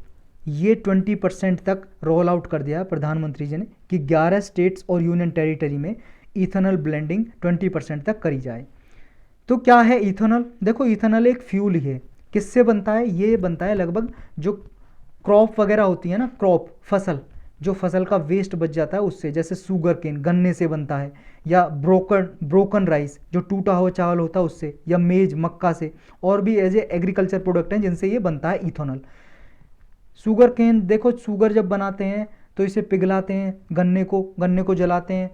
ये 20% तक रोल आउट कर दिया है प्रधानमंत्री जी ने कि 11 स्टेट्स और यूनियन टेरिटरी में इथेनॉल ब्लेंडिंग 20% तक करी जाए। तो क्या है इथेनॉल? देखो, इथेनॉल एक फ्यूल ही है। किससे बनता है? ये बनता है लगभग जो क्रॉप वगैरह होती है ना, क्रॉप फसल, जो फसल का वेस्ट बच जाता है उससे, जैसे शुगर केन गन्ने से बनता है, या ब्रोकन राइस जो टूटा हुआ चावल होता है उससे, या मेज मक्का से, और भी एज ए एग्रीकल्चर प्रोडक्ट हैं जिनसे ये बनता है इथेनॉल। शुगर केन, देखो, शुगर जब बनाते हैं तो इसे पिघलाते हैं, गन्ने को जलाते हैं,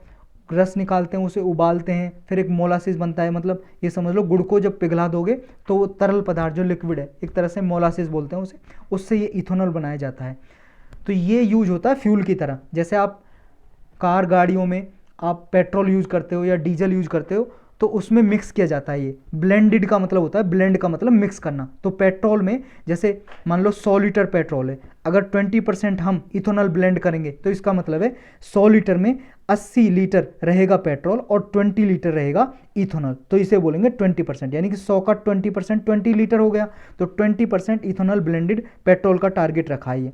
रस निकालते हैं, उसे उबालते हैं, फिर एक मोलासिस बनता है। मतलब ये समझ लो, गुड़ को जब पिघला दोगे तो वो तरल पदार्थ जो लिक्विड है, एक तरह से मोलासिस बोलते हैं उसे, उससे ये इथेनॉल बनाया जाता है। तो ये यूज होता है फ्यूल की तरह। जैसे आप कार गाड़ियों में आप पेट्रोल यूज करते हो या डीजल यूज करते हो, तो उसमें मिक्स किया जाता है। ये ब्लेंडेड का मतलब होता है, ब्लेंड का मतलब मिक्स करना। तो पेट्रोल में जैसे मान लो 100 लीटर पेट्रोल है, अगर 20% हम इथेनॉल ब्लेंड करेंगे तो इसका मतलब है 100 लीटर में 80 लीटर रहेगा पेट्रोल और 20 लीटर रहेगा इथेनॉल। तो इसे बोलेंगे 20%, यानी कि 100 का 20% 20 लीटर हो गया। तो 20% इथेनॉल ब्लेंडेड पेट्रोल का टारगेट रखा है ये।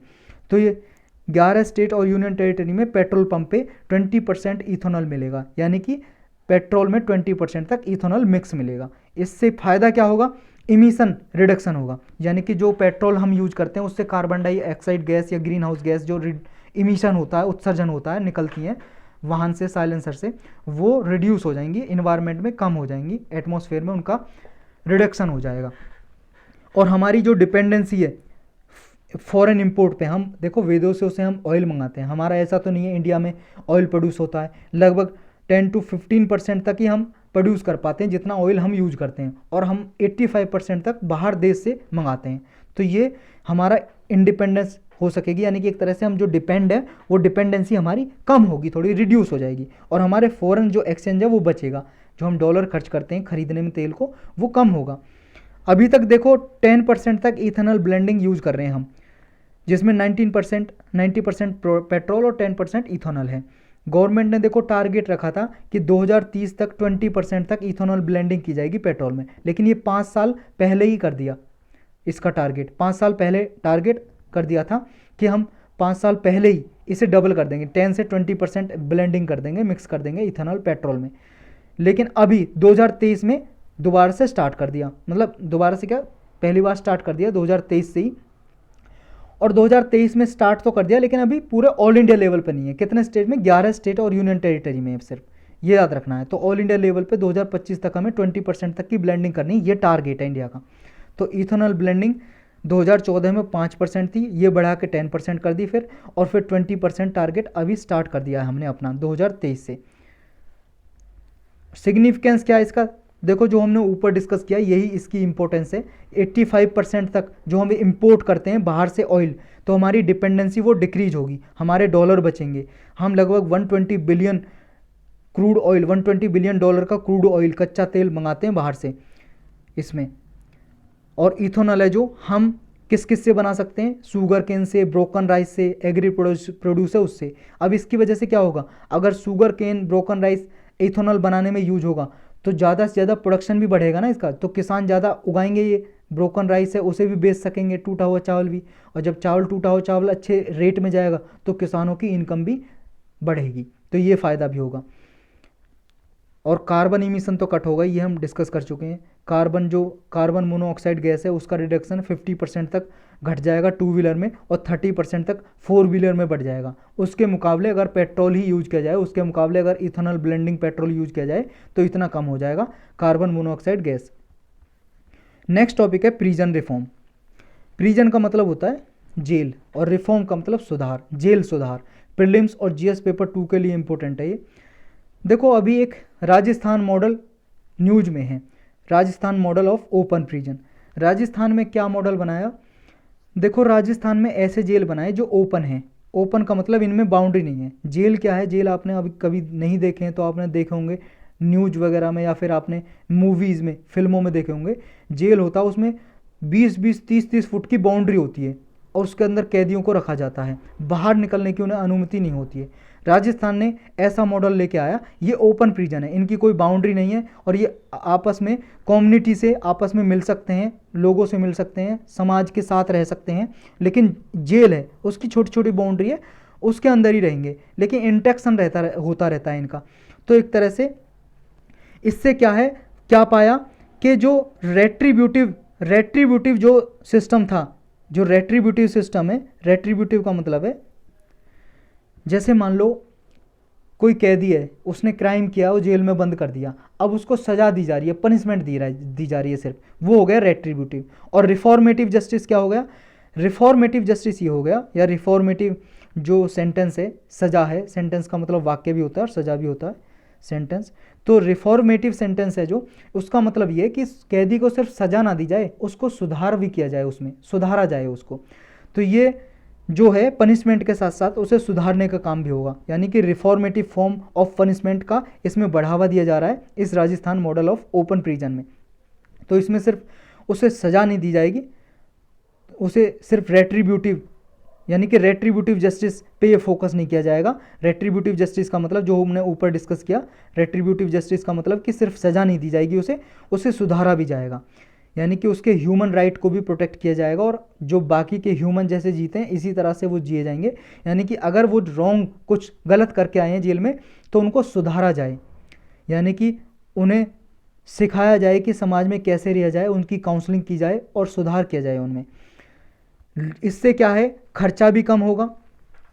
तो ये 11 स्टेट और यूनियन टेरिटरी में पेट्रोल पंप पे 20% इथेनॉल मिलेगा, यानी कि पेट्रोल में 20% तक इथेनॉल मिक्स मिलेगा। इससे फ़ायदा क्या होगा? इमिशन रिडक्शन होगा, यानी कि जो पेट्रोल हम यूज करते हैं उससे कार्बन डाइऑक्साइड गैस या ग्रीन हाउस गैस जो इमिशन होता है, उत्सर्जन होता है, निकलती हैं वाहन से, साइलेंसर से, वो रिड्यूस हो जाएंगी, इन्वायरमेंट में कम हो जाएंगी, एटमॉस्फेयर में उनका रिडक्शन हो जाएगा। और हमारी जो डिपेंडेंसी है फॉरेन इंपोर्ट पे, हम देखो विदेशों से हम ऑयल मंगाते हैं, हमारा ऐसा तो नहीं है इंडिया में ऑयल प्रोड्यूस होता है, लगभग 10 to 15% तक ही हम प्रोड्यूस कर पाते हैं जितना ऑयल हम यूज करते हैं, और हम 85% तक बाहर देश से मंगाते हैं। तो ये हमारा इंडिपेंडेंस हो सकेगी, यानी कि एक तरह से हम जो डिपेंड है वो डिपेंडेंसी हमारी कम होगी, थोड़ी रिड्यूस हो जाएगी, और हमारे फॉरेन जो एक्सचेंज है वो बचेगा, जो हम डॉलर खर्च करते हैं खरीदने में तेल को, वो कम होगा। अभी तक देखो 10% तक इथेनॉल ब्लेंडिंग यूज कर रहे हैं हम, जिसमें 90% पेट्रोल और 10% इथेनॉल है। गवर्नमेंट ने देखो टारगेट रखा था कि 2030 तक 20% तक इथेनॉल ब्लेंडिंग की जाएगी पेट्रोल में, लेकिन ये 5 साल पहले ही कर दिया इसका टारगेट। 5 साल पहले टारगेट कर दिया था कि हम 5 साल पहले ही इसे डबल कर देंगे, 10 से 20% ब्लेंडिंग कर देंगे, मिक्स कर देंगे इथेनॉल पेट्रोल में। लेकिन अभी 2023 में दोबारा से स्टार्ट कर दिया, मतलब दोबारा से क्या, पहली बार स्टार्ट कर दिया 2023 से ही, और 2023 में स्टार्ट तो कर दिया, लेकिन अभी पूरे ऑल इंडिया लेवल पर नहीं है। कितने स्टेट में? 11 स्टेट और यूनियन टेरिटरी में है सिर्फ, ये याद रखना है। तो ऑल इंडिया लेवल पे 2025 तक हमें 20% तक की ब्लेंडिंग करनी, ये टारगेट है इंडिया का। तो इथेनॉल ब्लेंडिंग 2014 में 5% थी, ये बढ़ा के 10% कर दी फिर, और फिर 20% टारगेट अभी स्टार्ट कर दिया है हमने अपना 2023 से। सिग्निफिकेंस क्या है इसका? देखो, जो हमने ऊपर डिस्कस किया यही इसकी इंपॉर्टेंस है। 85% तक जो हम इंपोर्ट करते हैं बाहर से ऑयल, तो हमारी डिपेंडेंसी वो डिक्रीज होगी, हमारे डॉलर बचेंगे। हम लगभग 120 billion crude oil, 120 billion dollar का क्रूड ऑयल कच्चा तेल मंगाते हैं बाहर से इसमें। और इथेनॉल है जो हम किस किस से बना सकते हैं, शुगर केन से, ब्रोकन राइस से, एग्री प्रोड्यूस है उससे। अब इसकी वजह से क्या होगा, अगर sugar cane, broken rice ethanol बनाने में यूज होगा तो ज़्यादा से ज़्यादा प्रोडक्शन भी बढ़ेगा ना इसका, तो किसान ज़्यादा उगाएंगे, ये ब्रोकन राइस है उसे भी बेच सकेंगे, टूटा हुआ चावल भी। और जब चावल, टूटा हुआ चावल अच्छे रेट में जाएगा तो किसानों की इनकम भी बढ़ेगी, तो ये फ़ायदा भी होगा। और कार्बन इमिशन तो कट होगा, ये हम डिस्कस कर चुके हैं। कार्बन मोनोऑक्साइड गैस है उसका रिडक्शन 50% तक घट जाएगा टू व्हीलर में, और 30% तक फोर व्हीलर में बढ़ जाएगा। उसके मुकाबले अगर पेट्रोल ही यूज किया जाए, उसके मुकाबले अगर इथेनॉल ब्लेंडिंग पेट्रोल यूज किया जाए तो इतना कम हो जाएगा carbon monoxide gas. Next topic है प्रिजन रिफॉर्म। प्रिजन का मतलब होता है जेल, और रिफॉर्म का मतलब सुधार, जेल सुधार। प्रीलिम्स और जीएस पेपर 2 के लिए इंपॉर्टेंट है ये। देखो अभी एक राजस्थान मॉडल न्यूज में है, Rajasthan model of open prison. Rajasthan में क्या मॉडल बनाया, देखो राजस्थान में ऐसे जेल बनाए जो ओपन हैं। ओपन का मतलब इनमें बाउंड्री नहीं है। जेल क्या है, जेल आपने अभी कभी नहीं देखे हैं तो आपने देखे होंगे न्यूज वगैरह में, या फिर आपने मूवीज़ में, फिल्मों में देखे होंगे। जेल होता है उसमें 20-20, 30-30 फुट की बाउंड्री होती है, और उसके अंदर कैदियों को रखा जाता है, बाहर निकलने की उन्हें अनुमति नहीं होती है। राजस्थान ने ऐसा मॉडल लेके आया, ये ओपन प्रिजन है, इनकी कोई बाउंड्री नहीं है, और ये आपस में कम्युनिटी से आपस में मिल सकते हैं, लोगों से मिल सकते हैं, समाज के साथ रह सकते हैं। लेकिन जेल है उसकी छोटी छोटी बाउंड्री है, उसके अंदर ही रहेंगे, लेकिन इंटरेक्शन होता रहता है इनका। तो एक तरह से इससे क्या है, क्या पाया कि जो रेट्रीब्यूटिव जो सिस्टम था, जो रेट्रीब्यूटिव सिस्टम है, रेट्रीब्यूटिव का मतलब है जैसे मान लो कोई कैदी है, उसने क्राइम किया, वो जेल में बंद कर दिया, अब उसको सजा दी जा रही है, पनिशमेंट दी जा रही है सिर्फ, वो हो गया रेट्रीब्यूटिव। और रिफॉर्मेटिव जस्टिस क्या हो गया, रिफॉर्मेटिव जस्टिस ये हो गया, या रिफॉर्मेटिव जो सेंटेंस है, सजा है, सेंटेंस का मतलब वाक्य भी होता है और सजा भी होता है सेंटेंस। तो रिफॉर्मेटिव सेंटेंस है जो, उसका मतलब ये कि कैदी को सिर्फ सजा ना दी जाए, उसको सुधार भी किया जाए, उसमें सुधारा जाए उसको। तो ये जो है पनिशमेंट के साथ साथ उसे सुधारने का काम भी होगा, यानी कि रिफॉर्मेटिव फॉर्म ऑफ पनिशमेंट का इसमें बढ़ावा दिया जा रहा है इस Rajasthan model of open prison में। तो इसमें सिर्फ उसे सजा नहीं दी जाएगी, उसे सिर्फ रेट्रीब्यूटिव, यानी कि रेट्रीब्यूटिव जस्टिस पे ये फोकस नहीं किया जाएगा। रेट्रीब्यूटिव जस्टिस का मतलब जो हमने ऊपर डिस्कस किया, रेट्रीब्यूटिव जस्टिस का मतलब कि सिर्फ सजा नहीं दी जाएगी, उसे सुधारा भी जाएगा, यानी कि उसके ह्यूमन राइट को भी प्रोटेक्ट किया जाएगा, और जो बाकी के ह्यूमन जैसे जीते हैं इसी तरह से वो जिए जाएंगे। यानी कि अगर वो रॉन्ग कुछ गलत करके आए हैं जेल में तो उनको सुधारा जाए, यानी कि उन्हें सिखाया जाए कि समाज में कैसे रहा जाए, उनकी काउंसलिंग की जाए और सुधार किया जाए उनमें। इससे क्या है, खर्चा भी कम होगा,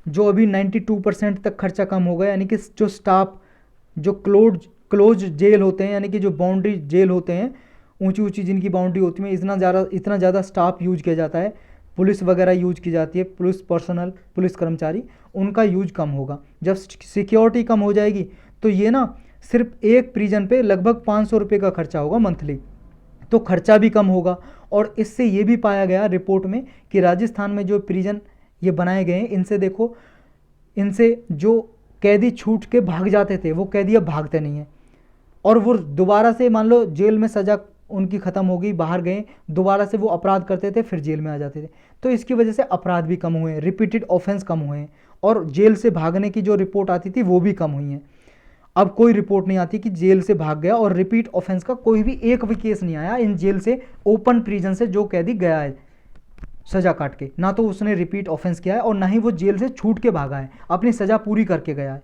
जो अभी 92% तक खर्चा कम होगा, यानी कि जो स्टाफ, जो क्लोज जेल होते हैं, यानी कि जो बाउंड्री जेल होते हैं, ऊंची ऊंची जिनकी बाउंड्री होती है, इतना ज़्यादा स्टाफ यूज किया जाता है, पुलिस वगैरह यूज की जाती है, पुलिस पर्सनल, पुलिस कर्मचारी, उनका यूज कम होगा। जब सिक्योरिटी कम हो जाएगी तो ये ना सिर्फ एक प्रिजन पे लगभग 500 रुपये का खर्चा होगा मंथली, तो खर्चा भी कम होगा। और इससे ये भी पाया गया रिपोर्ट में कि राजस्थान में जो प्रिजन ये बनाए गए हैं, इनसे देखो, इनसे जो कैदी छूट के भाग जाते थे वो कैदी अब भागते नहीं हैं, और वो दोबारा से मान लो जेल में सज़ा उनकी ख़त्म हो गई, बाहर गए, दोबारा से वो अपराध करते थे, फिर जेल में आ जाते थे। तो इसकी वजह से अपराध भी कम हुए हैं, रिपीटेड ऑफेंस कम हुए हैं, और जेल से भागने की जो रिपोर्ट आती थी वो भी कम हुई हैं। अब कोई रिपोर्ट नहीं आती कि जेल से भाग गया और रिपीट ऑफेंस का कोई भी एक भी केस नहीं आया इन जेल से, ओपन प्रिजन से जो कैदी गया है सज़ा काट के, ना तो उसने रिपीट ऑफेंस किया है और ना ही वो जेल से छूट के भागा है, अपनी सज़ा पूरी करके गया है।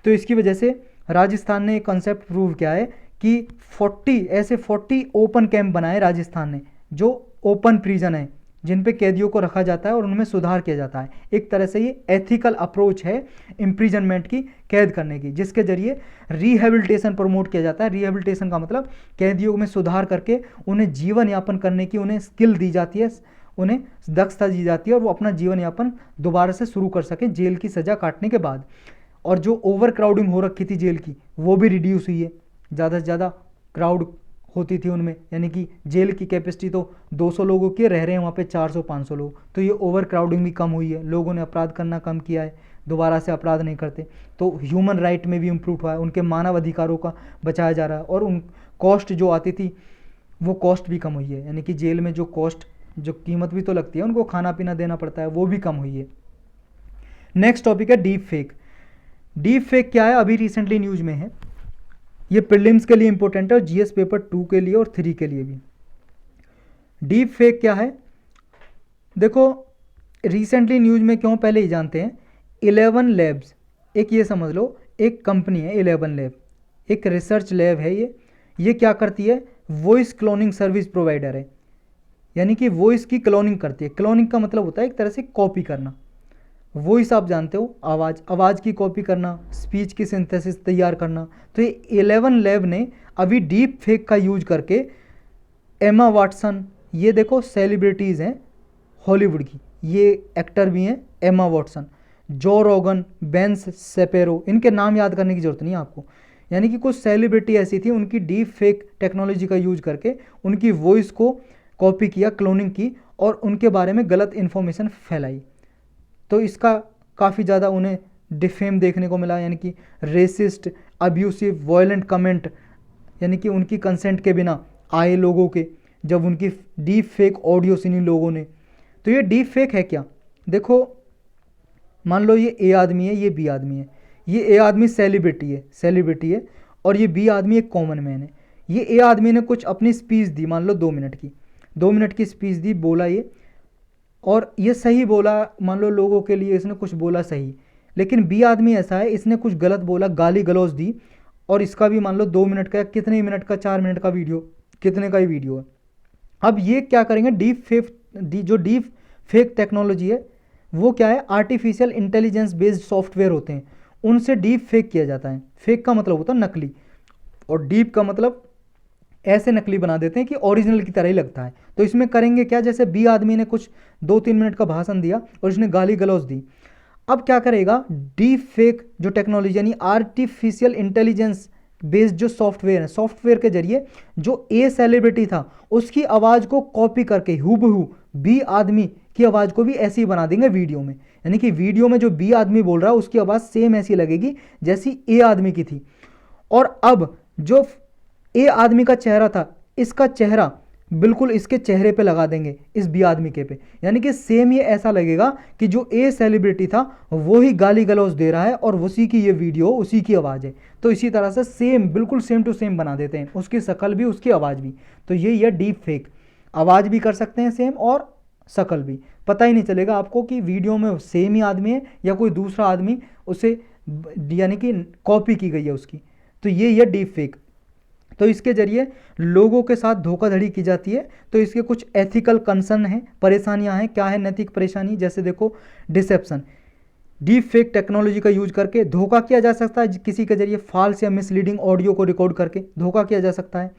तो इसकी वजह से राजस्थान ने एक कॉन्सेप्ट प्रूव किया है कि 40 ओपन कैंप बनाए राजस्थान ने, जो ओपन प्रिजन है, जिन पे कैदियों को रखा जाता है और उनमें सुधार किया जाता है। एक तरह से ये एथिकल अप्रोच है इम्प्रिजनमेंट की, कैद करने की, जिसके जरिए रिहेबिलिटेशन प्रमोट किया जाता है। रिहेबिलिटेशन का मतलब कैदियों में सुधार करके उन्हें जीवन यापन करने की उन्हें स्किल दी जाती है, उन्हें दक्षता दी जाती है, और वो अपना जीवन यापन दोबारा से शुरू कर सकें जेल की सज़ा काटने के बाद। और जो ओवर क्राउडिंग हो रखी थी जेल की, वो भी रिड्यूस हुई है, ज़्यादा से ज़्यादा क्राउड होती थी उनमें, यानी कि जेल की कैपेसिटी तो 200 लोगों की, रह रहे हैं वहाँ पे 400-500 लोग, तो ये ओवर क्राउडिंग भी कम हुई है, लोगों ने अपराध करना कम किया है, दोबारा से अपराध नहीं करते। तो ह्यूमन राइट में भी इम्प्रूव हुआ है, उनके मानव अधिकारों का बचाया जा रहा है, और उन कॉस्ट जो आती थी वो कॉस्ट भी कम हुई है, यानी कि जेल में जो कॉस्ट जो कीमत भी तो लगती है, उनको खाना पीना देना पड़ता है, वो भी कम हुई है। नेक्स्ट टॉपिक है डीप फेक। डीप फेक क्या है, अभी रिसेंटली न्यूज में है, ये प्रीलिम्स के लिए इंपॉर्टेंट है और जीएस पेपर 2 के लिए और 3 के लिए भी। डीप फेक क्या है, देखो रिसेंटली न्यूज में क्यों, पहले ही जानते हैं। 11 लैब्स, एक ये समझ लो एक कंपनी है 11 लैब, एक रिसर्च लैब है ये क्या करती है, वॉइस क्लोनिंग सर्विस प्रोवाइडर है, यानी कि वॉइस की क्लोनिंग करती है। क्लोनिंग का मतलब होता है एक तरह से कॉपी करना। वॉइस आप जानते हो, आवाज़ की कॉपी करना, स्पीच की सिंथेसिस तैयार करना। तो ये 11 लैब ने अभी डीप फेक का यूज करके एमा वाटसन, ये देखो सेलिब्रिटीज़ हैं हॉलीवुड की, ये एक्टर भी हैं, एमा वाटसन, जो रोगन, बेंस सेपेरो, इनके नाम याद करने की जरूरत नहीं है आपको। यानी कि कुछ सेलिब्रिटी ऐसी थी, उनकी डीप फेक टेक्नोलॉजी का यूज करके उनकी वॉइस को कॉपी किया, क्लोनिंग की और उनके बारे में गलत इन्फॉर्मेशन फैलाई। तो इसका काफ़ी ज़्यादा उन्हें डिफेम देखने को मिला, यानी कि रेसिस्ट, अब्यूसिव, वायलेंट कमेंट, यानी कि उनकी कंसेंट के बिना आए लोगों के, जब उनकी डीप फेक ऑडियो सुनी लोगों ने। तो ये डीप फेक है क्या, देखो मान लो ये ए आदमी है, ये बी आदमी है, ये ए आदमी सेलिब्रिटी है और ये बी आदमी एक कॉमन मैन है। ये ए आदमी ने कुछ अपनी स्पीच दी, मान लो 2 मिनट की स्पीच दी, बोला ये, और ये सही बोला, मान लो लोगों के लिए इसने कुछ बोला सही। लेकिन बी आदमी ऐसा है, इसने कुछ गलत बोला, गाली गलौज दी, और इसका भी मान लो 2 मिनट का, कितने मिनट का, 4 मिनट का वीडियो, कितने का ही वीडियो है। अब ये क्या करेंगे, जो डीप फेक टेक्नोलॉजी है वो क्या है, आर्टिफिशियल इंटेलिजेंस बेस्ड सॉफ्टवेयर होते हैं, उनसे डीप फेक किया जाता है। फेक का मतलब होता है नकली, और डीप का मतलब ऐसे नकली बना देते हैं कि ओरिजिनल की तरह ही लगता है। तो इसमें करेंगे क्या, जैसे बी आदमी ने कुछ 2-3 मिनट का भाषण दिया और इसने गाली गलौज दी। अब क्या करेगा, डीप फेक जो टेक्नोलॉजी यानी आर्टिफिशियल इंटेलिजेंस बेस्ड जो सॉफ्टवेयर है, सॉफ्टवेयर के जरिए जो ए सेलिब्रिटी था उसकी आवाज़ को कॉपी करके हूबहू बी आदमी की आवाज़ को भी ऐसी ही बना देंगे वीडियो में। यानी कि वीडियो में जो बी आदमी बोल रहा है उसकी आवाज़ सेम ऐसी लगेगी जैसी ए आदमी की थी। और अब जो ए आदमी का चेहरा था, इसका चेहरा बिल्कुल इसके चेहरे पे लगा देंगे, इस बी आदमी के पे, यानी कि सेम ये ऐसा लगेगा कि जो ए सेलिब्रिटी था वो ही गाली गलौज दे रहा है और उसी की ये वीडियो, उसी की आवाज़ है। तो इसी तरह से सेम, बिल्कुल सेम टू सेम बना देते हैं, उसकी शक्ल भी उसकी आवाज़ भी। तो ये डीप फेक, आवाज़ भी कर सकते हैं सेम और शक्ल भी, पता ही नहीं चलेगा आपको कि वीडियो में सेम ही आदमी है या कोई दूसरा आदमी उसे, यानी कि कॉपी की गई है उसकी। तो ये डीप फेक। तो इसके जरिए लोगों के साथ धोखाधड़ी की जाती है। तो इसके कुछ एथिकल कंसर्न हैं, परेशानियां हैं। क्या है नैतिक परेशानी, जैसे देखो डिसेप्शन, डीप फेक टेक्नोलॉजी का यूज करके धोखा किया जा सकता है, किसी के जरिए फॉल्स या मिसलीडिंग ऑडियो को रिकॉर्ड करके धोखा किया जा सकता है।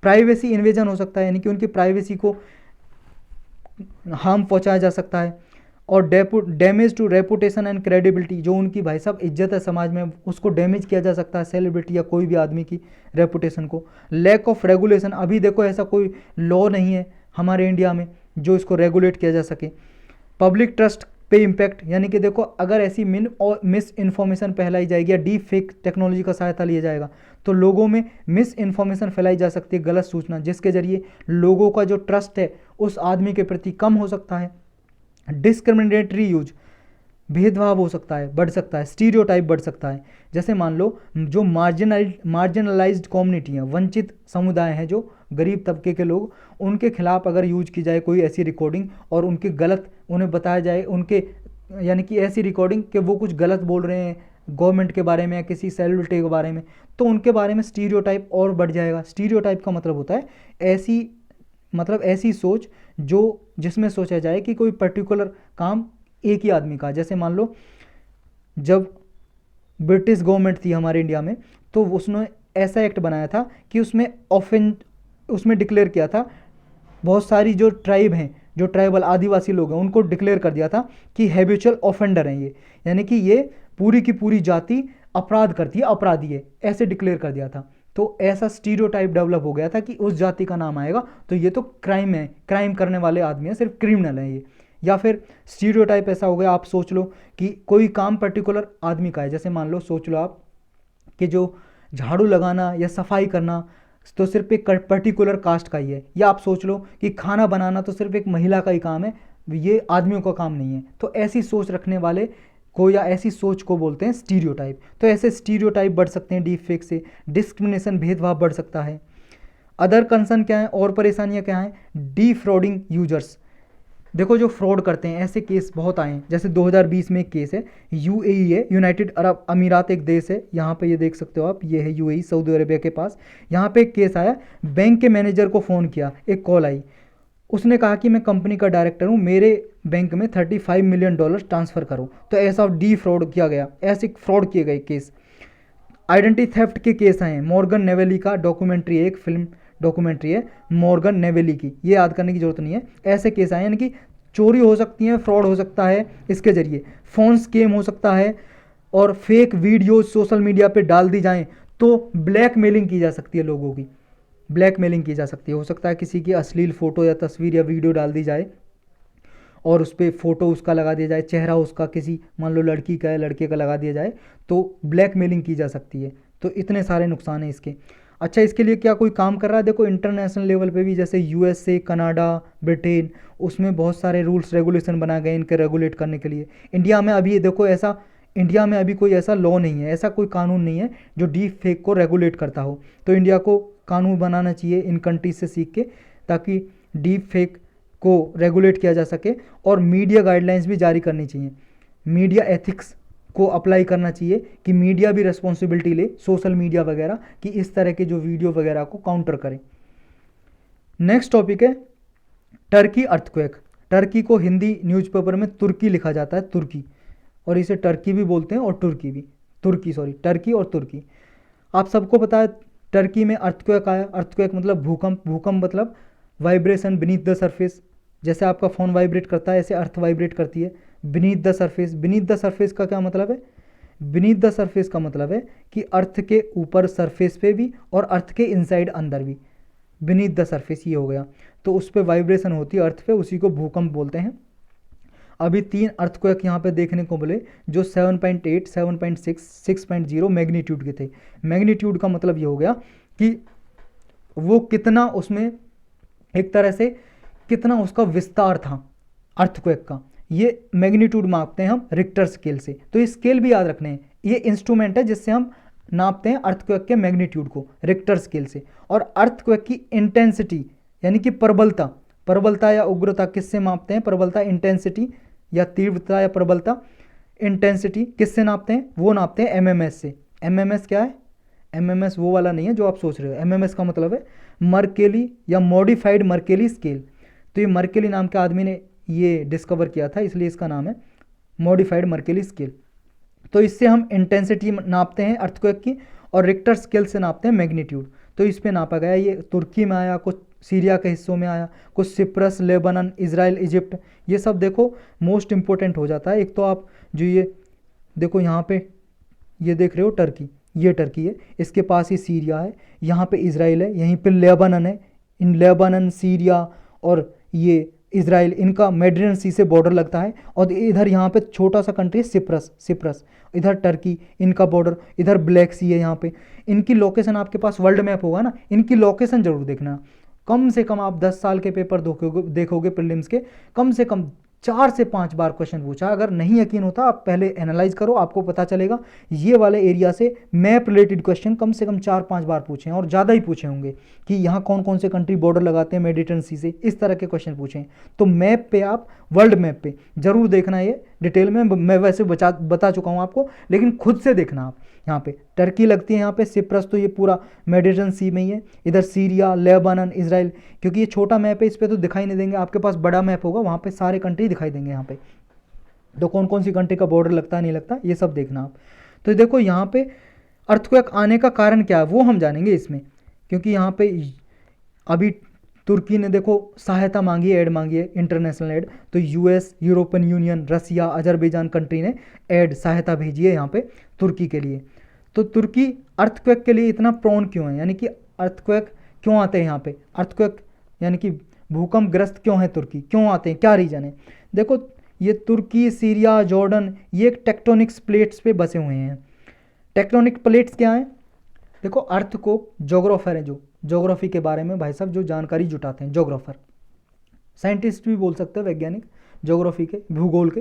प्राइवेसी इन्वेजन हो सकता है, यानी कि उनकी प्राइवेसी को हार्म पहुंचाया जा सकता है। और damage to reputation and credibility, जो उनकी भाई साहब इज्जत है समाज में, उसको डैमेज किया जा सकता है, सेलिब्रिटी या कोई भी आदमी की रेपुटेशन को। लैक ऑफ रेगुलेशन, अभी देखो ऐसा कोई लॉ नहीं है हमारे इंडिया में जो इसको रेगुलेट किया जा सके। पब्लिक ट्रस्ट पे इम्पैक्ट, यानी कि देखो अगर ऐसी मिस इन्फॉर्मेशन फैलाई जाएगी या डीप फेक टेक्नोलॉजी का सहायता लिया जाएगा तो लोगों में मिस इन्फॉर्मेशन फैलाई जा सकती है, गलत सूचना, जिसके जरिए लोगों का जो ट्रस्ट है उस आदमी के प्रति कम हो सकता है। डिस्क्रिमिनेटरी यूज, भेदभाव हो सकता है, बढ़ सकता है, स्टीरियोटाइप बढ़ सकता है। जैसे मान लो जो मार्जिनलाइज्ड कम्युनिटी हैं, वंचित समुदाय हैं, जो गरीब तबके के लोग, उनके खिलाफ अगर यूज की जाए कोई ऐसी रिकॉर्डिंग और उनके गलत उन्हें बताया जाए, उनके यानी कि ऐसी रिकॉर्डिंग कि वो कुछ गलत बोल रहे हैं गवर्नमेंट के बारे में या किसी सेलिब्रिटी के बारे में, तो उनके बारे में स्टीरियोटाइप और बढ़ जाएगा। स्टीरियोटाइप का मतलब होता है ऐसी सोच जो जिसमें सोचा जाए कि कोई पर्टिकुलर काम एक ही आदमी का। जैसे मान लो जब ब्रिटिश गवर्नमेंट थी हमारे इंडिया में, तो उसने ऐसा एक्ट बनाया था कि उसमें डिक्लेयर किया था बहुत सारी जो ट्राइब हैं, जो ट्राइबल आदिवासी लोग हैं, उनको डिक्लेयर कर दिया था कि हैबिचुअल ऑफेंडर हैं ये, यानी कि ये पूरी की पूरी जाति अपराध करती है, अपराधी है, ऐसे डिक्लेयर कर दिया था। तो ऐसा स्टीरियोटाइप डेवलप हो गया था कि उस जाति का नाम आएगा तो ये तो क्राइम है, क्राइम करने वाले आदमी हैं, सिर्फ क्रिमिनल है ये। या फिर स्टीरियोटाइप ऐसा हो गया, आप सोच लो कि कोई काम पर्टिकुलर आदमी का है। जैसे मान लो, सोच लो आप कि जो झाड़ू लगाना या सफाई करना तो सिर्फ एक पर्टिकुलर कास्ट का ही है, या आप सोच लो कि खाना बनाना तो सिर्फ एक महिला का ही काम है, ये आदमियों का काम नहीं है। तो ऐसी सोच रखने वाले को या ऐसी सोच को बोलते हैं स्टीरियोटाइप। तो ऐसे स्टीरियोटाइप बढ़ सकते हैं डीप फेक से, डिस्क्रिमिनेशन भेदभाव बढ़ सकता है। अदर कंसर्न क्या है और परेशानियां क्या हैं? डीफ्रॉडिंग यूजर्स। देखो जो फ्रॉड करते हैं ऐसे केस बहुत आए हैं, जैसे 2020 में एक केस है, यूएई है, यूनाइटेड अरब अमीरात एक देश है, यहाँ पे ये देख सकते हो आप, ये है यूएई, सऊदी अरेबिया के पास। यहाँ पे एक केस आया, बैंक के मैनेजर को फ़ोन किया, एक कॉल आई, उसने कहा कि मैं कंपनी का डायरेक्टर हूँ, मेरे बैंक में $35 मिलियन ट्रांसफ़र करो। तो ऐसा डी फ्रॉड किया गया, ऐसे फ्रॉड किए गए केस। आइडेंटिटी थेफ्ट के केस आए हैं, मॉर्गन नेवेली का डॉक्यूमेंट्री है, एक फिल्म डॉक्यूमेंट्री है मॉर्गन नेवेली की, ये याद करने की जरूरत नहीं है। ऐसे केस आए, यानी कि चोरी हो सकती है, फ्रॉड हो सकता है इसके जरिए, फ़ोन स्कैम हो सकता है, और फेक वीडियो सोशल मीडिया पे डाल दी जाएं तो ब्लैकमेलिंग की जा सकती है, लोगों की ब्लैकमेलिंग की जा सकती है। हो सकता है किसी की अश्लील फ़ोटो या तस्वीर या वीडियो डाल दी जाए और उस पर फ़ोटो उसका लगा दिया जाए, चेहरा उसका किसी मान लो लड़की का है लड़के का लगा दिया जाए, तो ब्लैकमेलिंग की जा सकती है। तो इतने सारे नुकसान हैं इसके। अच्छा, इसके लिए क्या कोई काम कर रहा है? देखो इंटरनेशनल लेवल पे भी, जैसे यूएसए, कनाडा, ब्रिटेन, उसमें बहुत सारे रूल्स रेगुलेशन बनाए गए इनके रेगुलेट करने के लिए। इंडिया में अभी देखो ऐसा, इंडिया में अभी कोई ऐसा लॉ नहीं है, ऐसा कोई कानून नहीं है जो डीप फेक को रेगुलेट करता हो। तो इंडिया को कानून बनाना चाहिए इन कंट्रीज से सीख के, ताकि डीप फेक को रेगुलेट किया जा सके, और मीडिया गाइडलाइंस भी जारी करनी चाहिए, मीडिया एथिक्स को अप्लाई करना चाहिए कि मीडिया भी रिस्पॉन्सिबिलिटी ले, सोशल मीडिया वगैरह, कि इस तरह के जो वीडियो वगैरह को काउंटर करें। नेक्स्ट टॉपिक है टर्की अर्थक्वेक। टर्की को हिंदी न्यूज़पेपर में तुर्की लिखा जाता है, तुर्की, और इसे टर्की भी बोलते हैं और तुर्की भी, टर्की और तुर्की। आप सबको पता है टर्की में अर्थक्वेक आया। अर्थक्वेक मतलब भूकंप, भूकंप मतलब वाइब्रेशन बीनीथ द सरफेस। जैसे आपका फ़ोन वाइब्रेट करता है, ऐसे अर्थ वाइब्रेट करती है beneath the surface. Beneath the surface का क्या मतलब है? बीनीथ द सरफेस का मतलब है कि अर्थ के ऊपर सरफेस पे भी और अर्थ के इनसाइड अंदर भी, बीनीथ द सरफेस ये हो गया। तो उस पर वाइब्रेशन होती है अर्थ पे, उसी को भूकंप बोलते हैं। अभी 3 अर्थक्वेक यहाँ पे देखने को मिले जो 7.8, 7.6, 6.0 मैग्नीट्यूड के थे। मैग्नीट्यूड का मतलब ये हो गया कि वो कितना, उसमें एक तरह से कितना उसका विस्तार था अर्थक्वेक का। ये मैग्नीट्यूड मापते हैं हम रिक्टर स्केल से। तो ये स्केल भी याद रखने हैं, ये इंस्ट्रूमेंट है जिससे हम नापते हैं अर्थक्वेक के मैग्नीट्यूड को रिक्टर स्केल से। और अर्थक्वेक की इंटेंसिटी यानी कि प्रबलता, प्रबलता या उग्रता किससे मापते हैं? प्रबलता इंटेंसिटी या तीव्रता या प्रबलता इंटेंसिटी किससे नापते हैं? वो नापते हैं एमएमएस से। एमएमएस क्या है? एमएमएस वो वाला नहीं है जो आप सोच रहे हो। एमएमएस का मतलब है मर्केली या मॉडिफाइड मर्केली स्केल। तो ये मर्केली नाम के आदमी ने ये डिस्कवर किया था, इसलिए इसका नाम है मॉडिफाइड मर्केली स्केल। तो इससे हम इंटेंसिटी नापते हैं अर्थक्वेक की, और रिक्टर स्केल से नापते हैं मैग्नीट्यूड। तो इस पे नापा गया। ये तुर्की में आया, कुछ सीरिया के हिस्सों में आया, कुछ सिप्रस, लेबनान, इजराइल, इजिप्ट, ये सब देखो मोस्ट इंपॉर्टेंट हो जाता है। एक तो आप जो ये देखो यहाँ पे ये देख रहे हो टर्की, ये टर्की है, इसके पास ही सीरिया है, यहाँ पे इजराइल है, यहीं पे लेबनान है। इन लेबनान, सीरिया और ये इजराइल, इनका मेडिटेरेनियन सी से बॉर्डर लगता है। और इधर यहाँ पे छोटा सा कंट्री है सिप्रस, इधर टर्की, इनका बॉर्डर, इधर ब्लैक सी है यहाँ पे। इनकी लोकेशन आपके पास वर्ल्ड मैप होगा ना, इनकी लोकेशन जरूर देखना। कम से कम आप 10 साल के पेपर देखोगे प्रीलिम्स के, कम से कम 4 से 5 बार क्वेश्चन पूछा। अगर नहीं यकीन होता आप पहले एनालाइज करो, आपको पता चलेगा ये वाले एरिया से मैप रिलेटेड क्वेश्चन कम से कम 4-5 बार पूछे हैं, और ज़्यादा ही पूछे होंगे कि यहाँ कौन कौन से कंट्री बॉर्डर लगाते हैं मेडिटेरेनियन सी से, इस तरह के क्वेश्चन पूछे हैं। तो मैप पे आप वर्ल्ड मैप पे जरूर देखना, ये डिटेल में मैं वैसे बता चुका हूँ आपको, लेकिन खुद से देखना आप। यहाँ पे टर्की लगती है, यहाँ पे सिप्रस, तो ये पूरा मेडिटेरेनियन सी में ही है। इधर सीरिया, लेबनान, इजराइल, क्योंकि ये छोटा मैप है इस पर तो दिखाई नहीं देंगे, आपके पास बड़ा मैप होगा वहाँ पे सारे कंट्री दिखाई देंगे यहाँ पे। तो कौन कौन सी कंट्री का बॉर्डर लगता है नहीं लगता ये सब देखना आप। तो देखो यहाँ पे अर्थक्वेक आने का कारण क्या है वो हम जानेंगे इसमें, क्योंकि यहाँ पे अभी तुर्की ने देखो सहायता मांगी है, एड मांगी है, इंटरनेशनल एड। तो यूएस, यूरोपियन यूनियन, रसिया, अजरबैजान कंट्री ने एड सहायता भेजी है यहाँ पे तुर्की के लिए। तो तुर्की अर्थक्वेक के लिए इतना प्रोन क्यों है, यानी कि अर्थक्वेक क्यों आते हैं यहाँ पे? अर्थक्वेक यानी कि भूकंप ग्रस्त क्यों है तुर्की, क्यों आते हैं, क्या रीजन है? देखो ये तुर्की, सीरिया, जॉर्डन, ये एक टेक्टोनिक्स प्लेट्स पे बसे हुए हैं। टेक्टोनिक प्लेट्स क्या हैं? देखो अर्थ को जोग्राफर हैं जो ज्योग्राफी के बारे में भाई साहब जो जानकारी जुटाते हैं, ज्योग्राफर, साइंटिस्ट भी बोल सकते हैं, वैज्ञानिक ज्योग्राफी के, भूगोल के।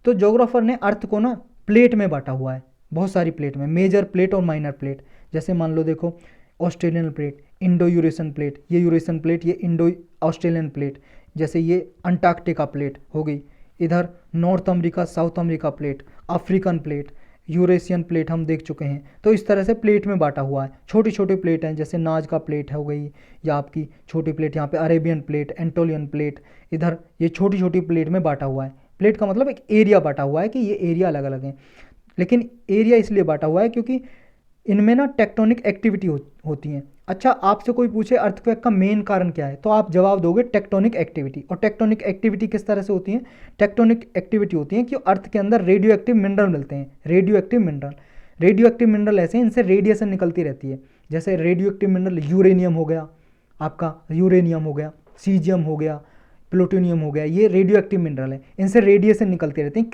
तो ज्योग्राफर ने अर्थ को ना प्लेट में बांटा हुआ है, बहुत सारी प्लेट में, मेजर प्लेट और माइनर प्लेट। जैसे मान लो देखो, Australian plate, Indo Eurasian plate, ये यूरेशियन प्लेट, ये इंडो ऑस्ट्रेलियन प्लेट, जैसे ये अंटार्कटिका प्लेट हो गई, इधर north America south America plate, African plate, Eurasian plate हम देख चुके हैं। तो इस तरह से प्लेट में बांटा हुआ है, छोटी छोटी प्लेट हैं, जैसे नाज का प्लेट हो गई, या आपकी छोटी प्लेट यहाँ पे अरेबियन प्लेट, एंटोलियन प्लेट, इधर ये छोटी छोटी प्लेट में बांटा हुआ है। प्लेट का मतलब एक एरिया बांटा हुआ है कि ये एरिया अलग अलग हैं, लेकिन एरिया इसलिए बांटा हुआ है क्योंकि इनमें ना टेक्टोनिक एक्टिविटी होती है। अच्छा, आपसे कोई पूछे अर्थक्वेक का मेन कारण क्या है, तो आप जवाब दोगे टेक्टोनिक एक्टिविटी। और टेक्टोनिक एक्टिविटी किस तरह से होती है? टेक्टोनिक एक्टिविटी होती है कि अर्थ के अंदर रेडियो एक्टिव मिनरल मिलते हैं। रेडियो एक्टिव मिनरल ऐसे हैं, इनसे रेडिएशन निकलती रहती है। जैसे रेडियो एक्टिव मिनरल यूरेनियम हो गया, आपका यूरेनियम हो गया, सीजियम हो गया, प्लूटोनियम हो गया, ये रेडियो एक्टिव मिनरल है। इनसे रेडिएशन निकलती रहती हैं,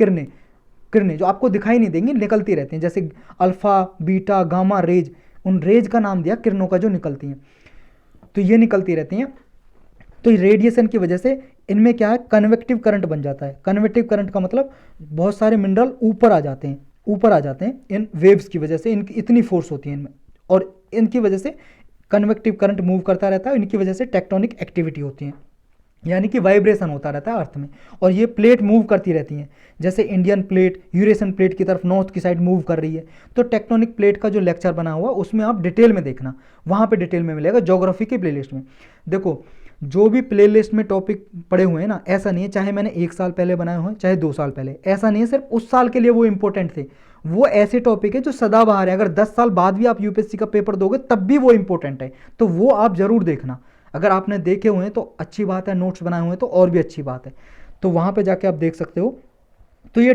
किरणें जो आपको दिखाई नहीं देंगी, निकलती रहती हैं। जैसे अल्फा, बीटा, गामा रेज, उन रेज का नाम दिया किरणों का जो निकलती हैं, तो ये निकलती रहती हैं। तो रेडिएशन की वजह से इनमें क्या है, कन्वेक्टिव करंट बन जाता है। कन्वेक्टिव करंट का मतलब बहुत सारे मिनरल ऊपर आ जाते हैं इन वेव्स की वजह से, इनकी इतनी फोर्स होती है इनमें, और इनकी वजह से कन्वेक्टिव करंट मूव करता रहता है, इनकी वजह से टेक्टोनिक एक्टिविटी होती है, यानी कि वाइब्रेशन होता रहता है अर्थ में। और ये प्लेट मूव करती रहती हैं, जैसे इंडियन प्लेट यूरेशियन प्लेट की तरफ नॉर्थ की साइड मूव कर रही है। तो टेक्टोनिक प्लेट का जो लेक्चर बना हुआ उसमें आप डिटेल में देखना, वहाँ पे डिटेल में मिलेगा ज्योग्राफी की प्लेलिस्ट में। देखो, जो भी प्लेलिस्ट में टॉपिक पड़े हुए हैं ना, ऐसा नहीं है चाहे मैंने 1 साल पहले बनाए हुए चाहे 2 साल पहले, ऐसा नहीं है सिर्फ उस साल के लिए वो इंपॉर्टेंट थे। वो ऐसे टॉपिक है जो सदाबहार है, अगर 10 साल बाद भी आप यूपीएससी का पेपर दोगे तब भी वो इंपॉर्टेंट है, तो वो आप जरूर देखना। अगर आपने देखे हुए हैं तो अच्छी बात है, नोट्स बनाए हुए हैं तो और भी अच्छी बात है, तो वहाँ पे जाके आप देख सकते हो। तो ये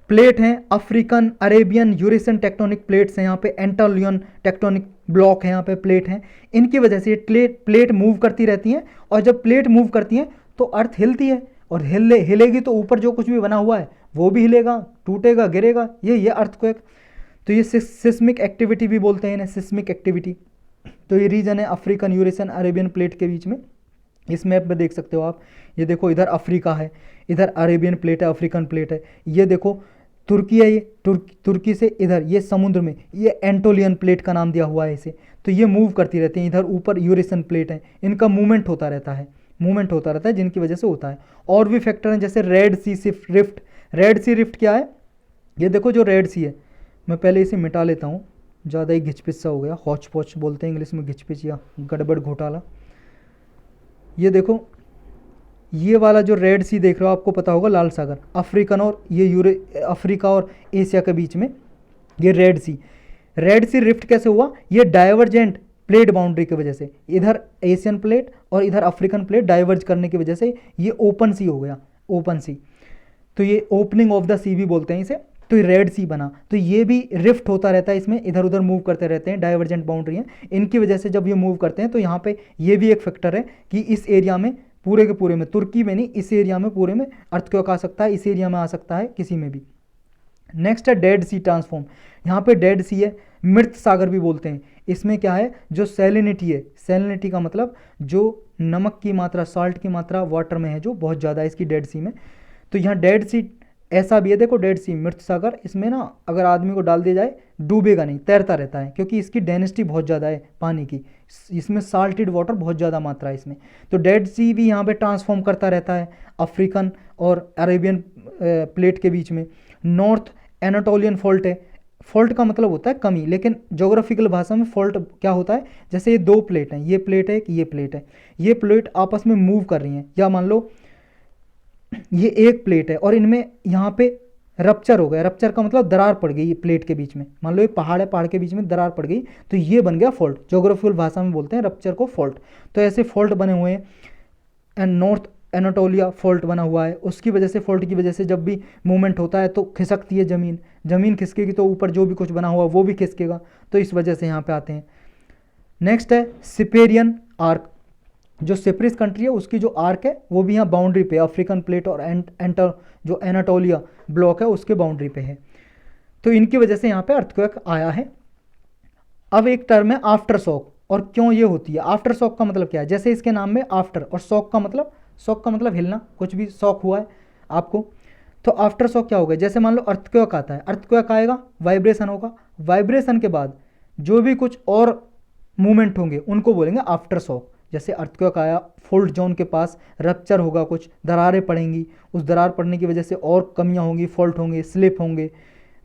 प्लेट हैं, African, Arabian, Eurasian tectonic plates हैं, यहाँ पे एंटोलियन टेक्टोनिक ब्लॉक है, यहाँ पे प्लेट हैं। इनकी वजह से प्लेट मूव करती रहती हैं, और जब प्लेट मूव करती हैं तो अर्थ हिलती है, और हिलेगी तो ऊपर जो कुछ भी बना हुआ है वो भी हिलेगा, टूटेगा, गिरेगा, ये अर्थक्वेक। तो ये सिस्मिक एक्टिविटी भी बोलते हैं इन्हें, सिस्मिक एक्टिविटी। तो ये रीजन है अफ्रीकन, यूरेशियन, अरेबियन प्लेट के बीच में। इस मैप में देख सकते हो आप, ये देखो इधर अफ्रीका है, इधर अरेबियन प्लेट है, अफ्रीकन प्लेट है। ये देखो तुर्की है, ये तुर्की से इधर ये समुद्र में, ये एंटोलियन प्लेट का नाम दिया हुआ है इसे। तो ये मूव करती रहती हैं, इधर ऊपर यूरेशियन प्लेट है, इनका मूवमेंट होता रहता है, जिनकी वजह से होता है। और भी फैक्टर हैं जैसे रेड सी रिफ्ट। रेड सी रिफ्ट क्या है? ये देखो जो रेड सी है, मैं पहले इसे मिटा लेता हूँ, ज़्यादा ही घिचपिच सा हो गया, हौच पौच बोलते हैं इंग्लिश में, घिचपिच या गड़बड़ घोटाला। ये देखो, ये वाला जो रेड सी देख रहे हो, आपको पता होगा लाल सागर, अफ्रीकन और ये अफ्रीका और एशिया के बीच में ये रेड सी रिफ्ट कैसे हुआ? ये डाइवर्जेंट प्लेट बाउंड्री की वजह से, इधर एशियन प्लेट और इधर अफ्रीकन प्लेट डाइवर्ज करने की वजह से ये ओपन सी हो गया, ओपन सी। तो ये ओपनिंग ऑफ द सी भी बोलते हैं इसे। तो ये रेड सी बना, तो ये भी रिफ्ट होता रहता है, इसमें इधर उधर मूव करते रहते हैं, डाइवर्जेंट बाउंड्री है, इनकी वजह से जब ये मूव करते हैं तो यहाँ पे ये भी एक फैक्टर है कि इस एरिया में, पूरे के पूरे में, तुर्की में नहीं, इस एरिया में पूरे में अर्थक्वेक आ सकता है, इस एरिया में आ सकता है, किसी में भी। नेक्स्ट है डेड सी ट्रांसफॉर्म। यहाँ पे डेड सी है, मृत सागर भी बोलते हैं। इसमें क्या है, जो सैलिनिटी है, सैलिनिटी का मतलब जो नमक की मात्रा, साल्ट की मात्रा वाटर में है जो बहुत ज़्यादा है इसकी डेड सी में। तो यहाँ डेड सी ऐसा भी है, देखो डेड सी, मृत सागर, इसमें ना अगर आदमी को डाल दिया जाए डूबेगा नहीं, तैरता रहता है, क्योंकि इसकी डेंसिटी बहुत ज़्यादा है पानी की, इसमें साल्टेड वाटर बहुत ज़्यादा मात्रा है इसमें। तो डेड सी भी यहाँ पे ट्रांसफॉर्म करता रहता है अफ्रीकन और अरेबियन प्लेट के बीच में। नॉर्थ एनाटोलियन फॉल्ट है, फॉल्ट का मतलब होता है कमी, लेकिन ज्योग्राफिकल भाषा में फॉल्ट क्या होता है, जैसे ये 2 प्लेट हैं, ये प्लेट है, ये प्लेट है, ये प्लेट आपस में मूव कर रही हैं, या मान लो ये एक प्लेट है और इनमें यहाँ पे रप्चर हो गया। रप्चर का मतलब दरार पड़ गई, ये प्लेट के बीच में, मान लो ये पहाड़ है, पहाड़ के बीच में दरार पड़ गई, तो ये बन गया फॉल्ट। ज्योग्राफिकल भाषा में बोलते हैं रप्चर को फॉल्ट। तो ऐसे फॉल्ट बने हुए हैं, एंड नॉर्थ एनाटोलिया फॉल्ट बना हुआ है, उसकी वजह से, फॉल्ट की वजह से जब भी मूवमेंट होता है तो खिसकती है ज़मीन खिसकेगी तो ऊपर जो भी कुछ बना हुआ वो भी खिसकेगा, तो इस वजह से यहाँ पे आते हैं। नेक्स्ट है सिपेरियन आर्क। जो सिप्रिस कंट्री है उसकी जो आर्क है वो भी यहाँ बाउंड्री पे, अफ्रीकन प्लेट और जो एनाटोलिया ब्लॉक है उसके बाउंड्री पे है, तो इनकी वजह से यहाँ पे अर्थक्वेक आया है। अब एक टर्म है आफ्टर शॉक। और क्यों ये होती है। आफ्टर शॉक का मतलब क्या है, जैसे इसके नाम में आफ्टर, और शॉक का मतलब हिलना, कुछ भी शॉक हुआ है आपको, तो आफ्टर शॉक क्या होगा, जैसे मान लो अर्थक्वेक आता है, अर्थक्वेक आएगा, वाइब्रेशन होगा, वाइब्रेशन के बाद जो भी कुछ और मूवमेंट होंगे उनको बोलेंगे आफ्टर शॉक। जैसे अर्थक्वेक आया, फॉल्ट जोन के पास रप्चर होगा, कुछ दरारें पड़ेंगी, उस दरार पड़ने की वजह से और कमियां होंगी, फॉल्ट होंगे, स्लिप होंगे,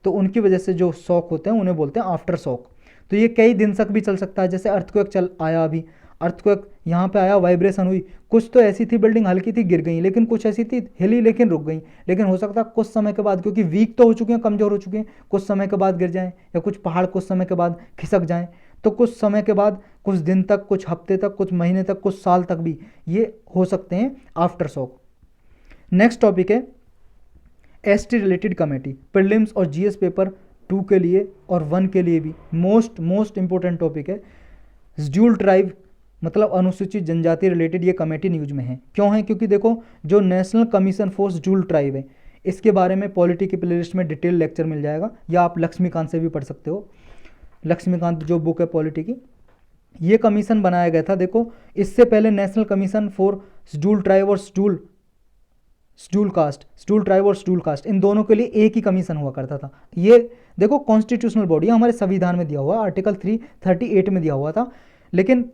तो उनकी वजह से जो शॉक होते हैं उन्हें बोलते हैं आफ्टर शॉक। तो ये कई दिन तक भी चल सकता है। जैसे अर्थक्वेक चल आया, अभी अर्थक्वेक यहाँ पे आया, वाइब्रेशन हुई, कुछ तो ऐसी थी बिल्डिंग हल्की थी गिर गई, लेकिन कुछ ऐसी थी हिली लेकिन रुक गई, लेकिन हो सकता है कुछ समय के बाद, क्योंकि वीक तो हो चुके हैं, कमज़ोर हो चुके हैं, कुछ समय के बाद गिर जाएं, या कुछ पहाड़ कुछ समय के बाद खिसक जाएं, तो कुछ समय के बाद, कुछ दिन तक, कुछ हफ्ते तक, कुछ महीने तक, कुछ साल तक भी ये हो सकते हैं आफ्टर शॉक। नेक्स्ट टॉपिक है एसटी रिलेटेड कमेटी, प्रीलिम्स और जीएस पेपर 2 के लिए और 1 के लिए भी मोस्ट इंपॉर्टेंट टॉपिक है। शेड्यूल ट्राइब मतलब अनुसूचित जनजाति रिलेटेड ये कमेटी न्यूज में है। क्यों है, क्योंकि देखो जो national commission for schedule tribe है, इसके बारे में पॉलिटी की प्लेलिस्ट में डिटेल लेक्चर मिल जाएगा, या आप लक्ष्मीकांत से भी पढ़ सकते हो, लक्ष्मीकांत जो बुक है पॉलिटी की। ये कमीशन बनाया गया था, देखो इससे पहले national commission for schedule tribe और शेड्यूल ट्राइब और शेड्यूल कास्ट, इन दोनों के लिए एक ही कमीशन हुआ करता था। ये देखो कॉन्स्टिट्यूशनल बॉडी हमारे संविधान में दिया हुआ, आर्टिकल 338 में दिया हुआ था, लेकिन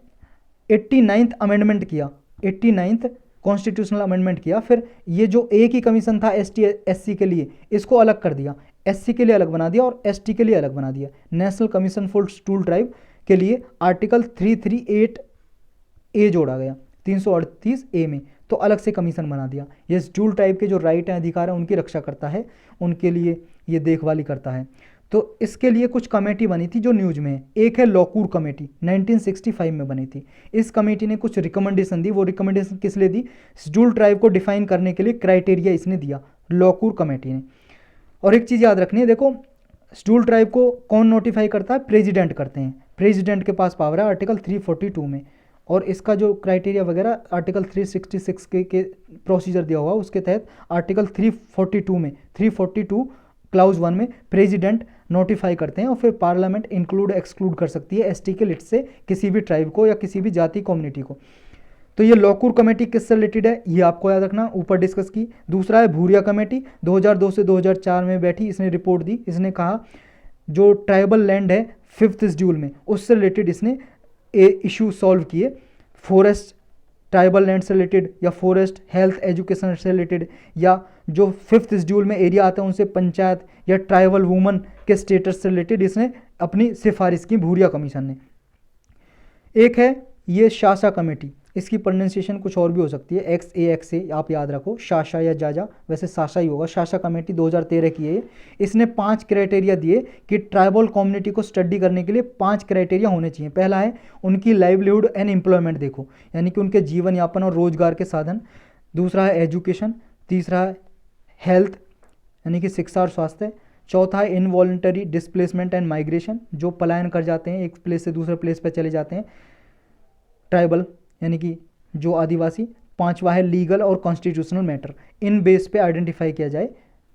89th अमेंडमेंट किया, 89th कॉन्स्टिट्यूशनल अमेंडमेंट किया, फिर ये जो एक ही कमीशन था एसटी एससी के लिए, इसको अलग कर दिया, एससी के लिए अलग बना दिया और एसटी के लिए अलग बना दिया। National commission for schedule tribe के लिए आर्टिकल 338 ए जोड़ा गया, 338 ए में, तो अलग से कमीशन बना दिया। ये शेड्यूल ट्राइब के जो राइट हैं, अधिकार हैं, उनकी रक्षा करता है, उनके लिए ये देखभाली करता है। तो इसके लिए कुछ कमेटी बनी थी जो न्यूज में है। एक है लॉकूर कमेटी, 1965 में बनी थी। इस कमेटी ने कुछ रिकमेंडेशन दी। वो रिकमेंडेशन किस लिए दी, शेड्यूल ट्राइब को डिफाइन करने के लिए क्राइटेरिया इसने दिया, लॉकूर कमेटी ने। और एक चीज़ याद रखनी है, देखो शेड्यूल ट्राइब को कौन नोटिफाई करता है, प्रेसिडेंट करते हैं, प्रेसिडेंट के पास पावर है आर्टिकल 342 में, और इसका जो क्राइटेरिया वगैरह आर्टिकल 366 के प्रोसीजर दिया हुआ, उसके तहत आर्टिकल 342 में 342 क्लाउज 1 में प्रेसिडेंट नोटिफाई करते हैं, और फिर पार्लियामेंट इंक्लूड एक्सक्लूड कर सकती है एसटी के लिस्ट से किसी भी ट्राइब को या किसी भी जाति कम्युनिटी को। तो ये लॉकूर कमेटी किससे रिलेटेड है, ये आपको याद रखना, ऊपर डिस्कस की। दूसरा है भूरिया कमेटी, 2002 से 2004 में बैठी, इसने रिपोर्ट दी। इसने कहा जो ट्राइबल लैंड है 5th शेड्यूल में, उससे रिलेटेड इसने इशू सॉल्व किए, फॉरेस्ट ट्राइबल लैंड से रिलेटेड, या फॉरेस्ट हेल्थ एजुकेशन से रिलेटेड, या जो 5th शेड्यूल में एरिया आते हैं उनसे पंचायत या ट्राइबल वुमन के स्टेटस से रिलेटेड इसने अपनी सिफारिश की भूरिया कमीशन ने। एक है ये शासा कमेटी, इसकी प्रोनाउंसिएशन कुछ और भी हो सकती है, XAXA आप याद रखो, शासा या जाजा, वैसे सासा ही होगा। शासा कमेटी 2013 की है। इसने 5 क्राइटेरिया दिए कि ट्राइबल कम्युनिटी को स्टडी करने के लिए 5 क्राइटेरिया होने चाहिए। पहला है उनकी लाइवलीहुड एंड एम्प्लॉयमेंट, देखो यानी कि उनके जीवन यापन और रोजगार के साधन। दूसरा है एजुकेशन, तीसरा है हेल्थ यानी कि शिक्षा और स्वास्थ्य, चौथा है इनवॉलंटरी डिस्प्लेसमेंट एंड माइग्रेशन, जो पलायन कर जाते हैं, एक प्लेस से दूसरे प्लेस पर चले जाते हैं, ट्राइबल यानी कि जो आदिवासी। पांचवा है लीगल और कॉन्स्टिट्यूशनल मैटर, इन बेस पे आइडेंटिफाई किया जाए,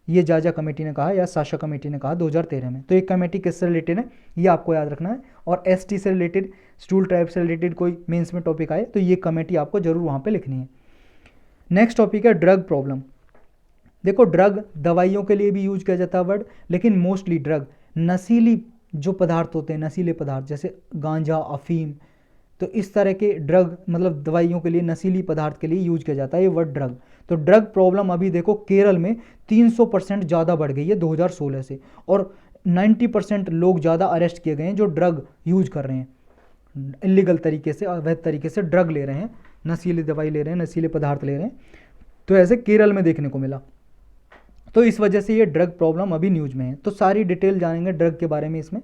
ये जाजा कमेटी ने कहा या साशा कमेटी ने कहा 2013 में। तो एक कमेटी किससे रिलेटेड है ये आपको याद रखना है। और एसटी से रिलेटेड, शेड्यूल ट्राइब से रिलेटेड कोई मेंस में टॉपिक आए तो ये कमेटी आपको जरूर वहाँ पे लिखनी है। नेक्स्ट टॉपिक है ड्रग प्रॉब्लम। देखो ड्रग दवाइयों के लिए भी यूज किया जाता है वर्ड, लेकिन मोस्टली ड्रग नशीली जो पदार्थ होते हैं, नशीले पदार्थ जैसे गांजा, अफीम, तो इस तरह के ड्रग मतलब दवाइयों के लिए, नशीली पदार्थ के लिए यूज किया जाता है ये वर्ड ड्रग। तो ड्रग प्रॉब्लम अभी देखो केरल में 300% ज़्यादा बढ़ गई है 2016 से, और 90% लोग ज़्यादा अरेस्ट किए गए हैं जो ड्रग यूज कर रहे हैं, इलीगल तरीके से, अवैध तरीके से ड्रग ले रहे हैं, नशीली दवाई ले रहे हैं, नशीले पदार्थ ले रहे हैं। तो ऐसे केरल में देखने को मिला, तो इस वजह से ये ड्रग प्रॉब्लम अभी न्यूज में है। तो सारी डिटेल जानेंगे ड्रग के बारे में इसमें।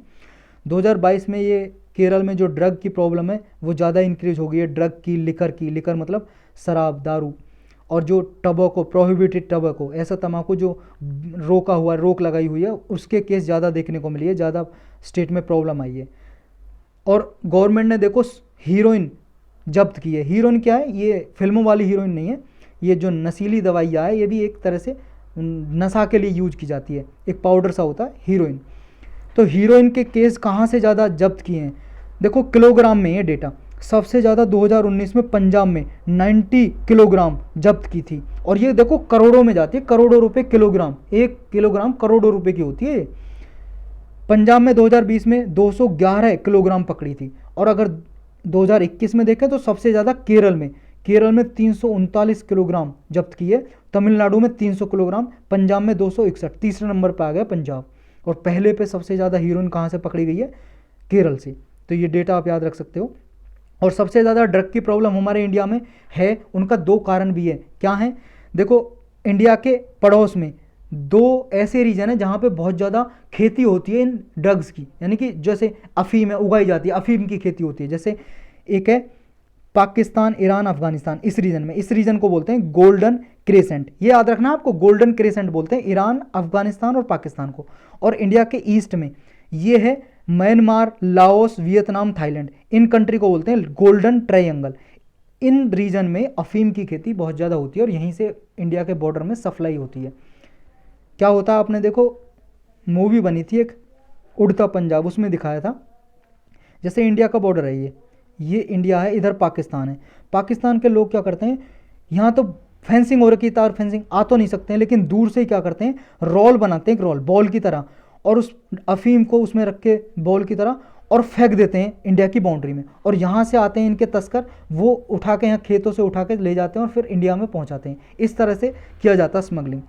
2022 में ये केरल में जो ड्रग की प्रॉब्लम है वो ज़्यादा इंक्रीज हो गई है, ड्रग की, लिकर की, लिकर मतलब शराब, दारू, और जो टबैको, प्रोहिबिटेड टबैको, ऐसा तम्बाकू जो रोका हुआ, रोक लगाई हुई है, उसके केस ज़्यादा देखने को मिली है, ज़्यादा स्टेट में प्रॉब्लम आई है। और गवर्नमेंट ने देखो हीरोइन जब्त की है। हीरोइन क्या है, ये फिल्मों वाली हीरोइन नहीं है, ये जो नशीली दवाइयाँ है ये भी एक तरह से नशा के लिए यूज की जाती है, एक पाउडर सा होता है हीरोइन। तो हीरोइन के केस कहाँ से ज़्यादा जब्त किए हैं, देखो किलोग्राम में ये डेटा, सबसे ज़्यादा 2019 में पंजाब में 90 किलोग्राम जब्त की थी, और ये देखो करोड़ों में जाती है, करोड़ों रुपए किलोग्राम, 1 किलोग्राम करोड़ों रुपए की होती है। पंजाब में 2020 में 211 किलोग्राम पकड़ी थी। और अगर 2021 में देखें तो सबसे ज़्यादा केरल में 339 किलोग्राम जब्त की है, तमिलनाडु में 300 किलोग्राम, पंजाब में 261, तीसरे नंबर पर आ गया पंजाब। और पहले पे सबसे ज़्यादा हीरोइन कहाँ से पकड़ी गई है? केरल से। तो ये डेटा आप याद रख सकते हो। और सबसे ज़्यादा ड्रग की प्रॉब्लम हमारे इंडिया में है, उनका 2 कारण भी है। क्या है? देखो, इंडिया के पड़ोस में 2 ऐसे रीजन है जहाँ पे बहुत ज़्यादा खेती होती है इन ड्रग्स की, यानी कि जैसे अफीम है, उगाई जाती है, अफीम की खेती होती है। जैसे एक है पाकिस्तान, ईरान, अफगानिस्तान, इस रीजन में, इस रीजन को बोलते हैं गोल्डन क्रेसेंट। ये याद रखना आपको, गोल्डन क्रेसेंट बोलते हैं ईरान, अफगानिस्तान और पाकिस्तान को। और इंडिया के ईस्ट में ये है Myanmar, Laos, Vietnam, Thailand, in country को बोलते हैं गोल्डन ट्रायंगल। इन रीजन में अफीम की खेती बहुत ज़्यादा होती है और यहीं से इंडिया के बॉर्डर में सप्लाई होती है। क्या होता है, आपने देखो मूवी बनी थी एक उड़ता पंजाब, उसमें दिखाया था, जैसे इंडिया का बॉर्डर है, ये इंडिया है, इधर पाकिस्तान है। पाकिस्तान के लोग क्या करते हैं, यहाँ तो फेंसिंग हो रखी, तार फेंसिंग, आ तो नहीं सकते हैं, लेकिन दूर से ही क्या करते हैं, रोल बनाते हैं, एक रोल बॉल की तरह, और उस अफीम को उसमें रख के बॉल की तरह और फेंक देते हैं इंडिया की बाउंड्री में। और यहाँ से आते हैं इनके तस्कर, वो उठा के यहाँ खेतों से उठा के ले जाते हैं और फिर इंडिया में पहुँचाते हैं। इस तरह से किया जाता है स्मगलिंग।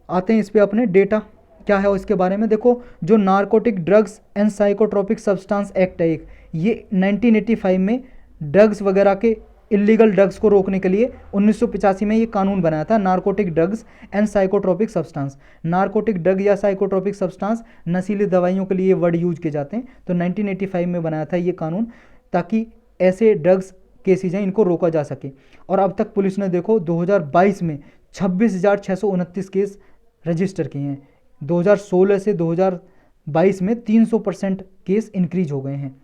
आते हैं इस पे अपने डेटा क्या है इसके बारे में। देखो, जो narcotic drugs and psychotropic substance act है एक, ये 1985 में ड्रग्स वगैरह के इलीगल ड्रग्स को रोकने के लिए 1985 में ये कानून बनाया था, narcotic drugs and psychotropic substance. Narcotic drug या साइकोट्रोपिक सब्सटेंस, नशीली दवाइयों के लिए वर्ड यूज किए जाते हैं। तो 1985 में बनाया था ये कानून, ताकि ऐसे ड्रग्स केसेज हैं इनको रोका जा सके। और अब तक पुलिस ने देखो 2022 में 26,629 केस रजिस्टर किए हैं। 2016 से 2022 में 300% केस इंक्रीज हो गए हैं।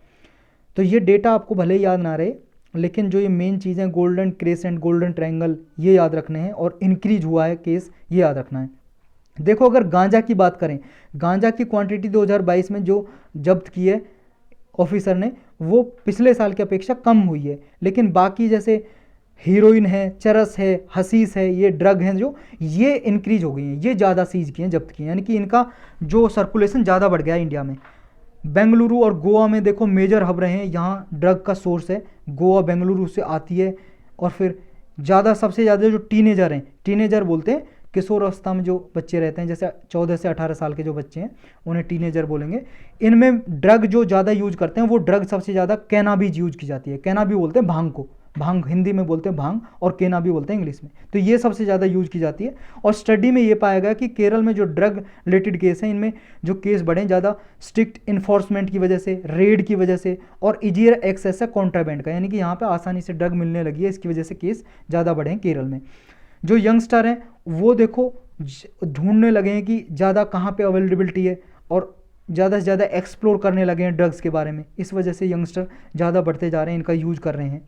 तो ये डेटा आपको भले ही याद ना रहे, लेकिन जो ये मेन चीज़ें गोल्डन क्रेसेंट, गोल्डन ट्रायंगल, ये याद रखने हैं, और इंक्रीज हुआ है केस, ये याद रखना है। देखो, अगर गांजा की बात करें, गांजा की क्वांटिटी 2022 में जो जब्त की है ऑफिसर ने, वो पिछले साल की अपेक्षा कम हुई है। लेकिन बाकी जैसे हीरोइन है, चरस है, हसीस है, ये ड्रग हैं जो, ये इंक्रीज हो गई हैं, ये ज़्यादा सीज किए हैं, जब्त किए हैं, यानी कि इनका जो सर्कुलेशन ज़्यादा बढ़ गया है इंडिया में। बेंगलुरु और गोवा में देखो मेजर हब रहे हैं, यहाँ ड्रग का सोर्स है, गोवा बेंगलुरु से आती है। और फिर ज़्यादा, सबसे ज़्यादा जो टीनेजर हैं, टीनेजर बोलते हैं किशोर अवस्था में जो बच्चे रहते हैं, जैसे 14 से 18 साल के जो बच्चे हैं, उन्हें टीनेजर बोलेंगे। इनमें ड्रग जो ज़्यादा यूज करते हैं, वो ड्रग सबसे ज़्यादा कैनाबीज यूज की जाती है। कैनाबी बोलते हैं भांग को, भांग हिंदी में बोलते हैं भांग, और केना भी बोलते हैं इंग्लिश में। तो ये सबसे ज़्यादा यूज की जाती है। और स्टडी में ये पाया गया कि केरल में जो ड्रग रिलेटेड केस हैं, इनमें जो केस बढ़े ज़्यादा स्ट्रिक्ट इन्फोर्समेंट की वजह से, रेड की वजह से, और इजियर एक्सेस है कॉन्ट्राबैंड का, यानी कि यहाँ पर आसानी से ड्रग मिलने लगी है, इसकी वजह से केस ज़्यादा बढ़े हैं केरल में। जो यंगस्टर हैं वो देखो ढूंढने लगे हैं कि ज़्यादा कहाँ पे अवेलेबिलिटी है, और ज़्यादा से ज़्यादा एक्सप्लोर करने लगे हैं ड्रग्स के बारे में। इस वजह से यंगस्टर ज़्यादा बढ़ते जा रहे हैं, इनका यूज कर रहे हैं।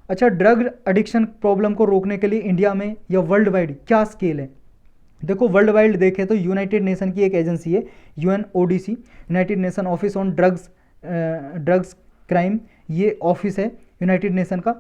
अच्छा, ड्रग एडिक्शन प्रॉब्लम को रोकने के लिए इंडिया में या वर्ल्ड वाइड क्या स्केल है? देखो, वर्ल्ड वाइड देखें तो यूनाइटेड नेशन की एक एजेंसी है UNODC, United nation office on drugs crime, ये ऑफिस है यूनाइटेड नेशन का।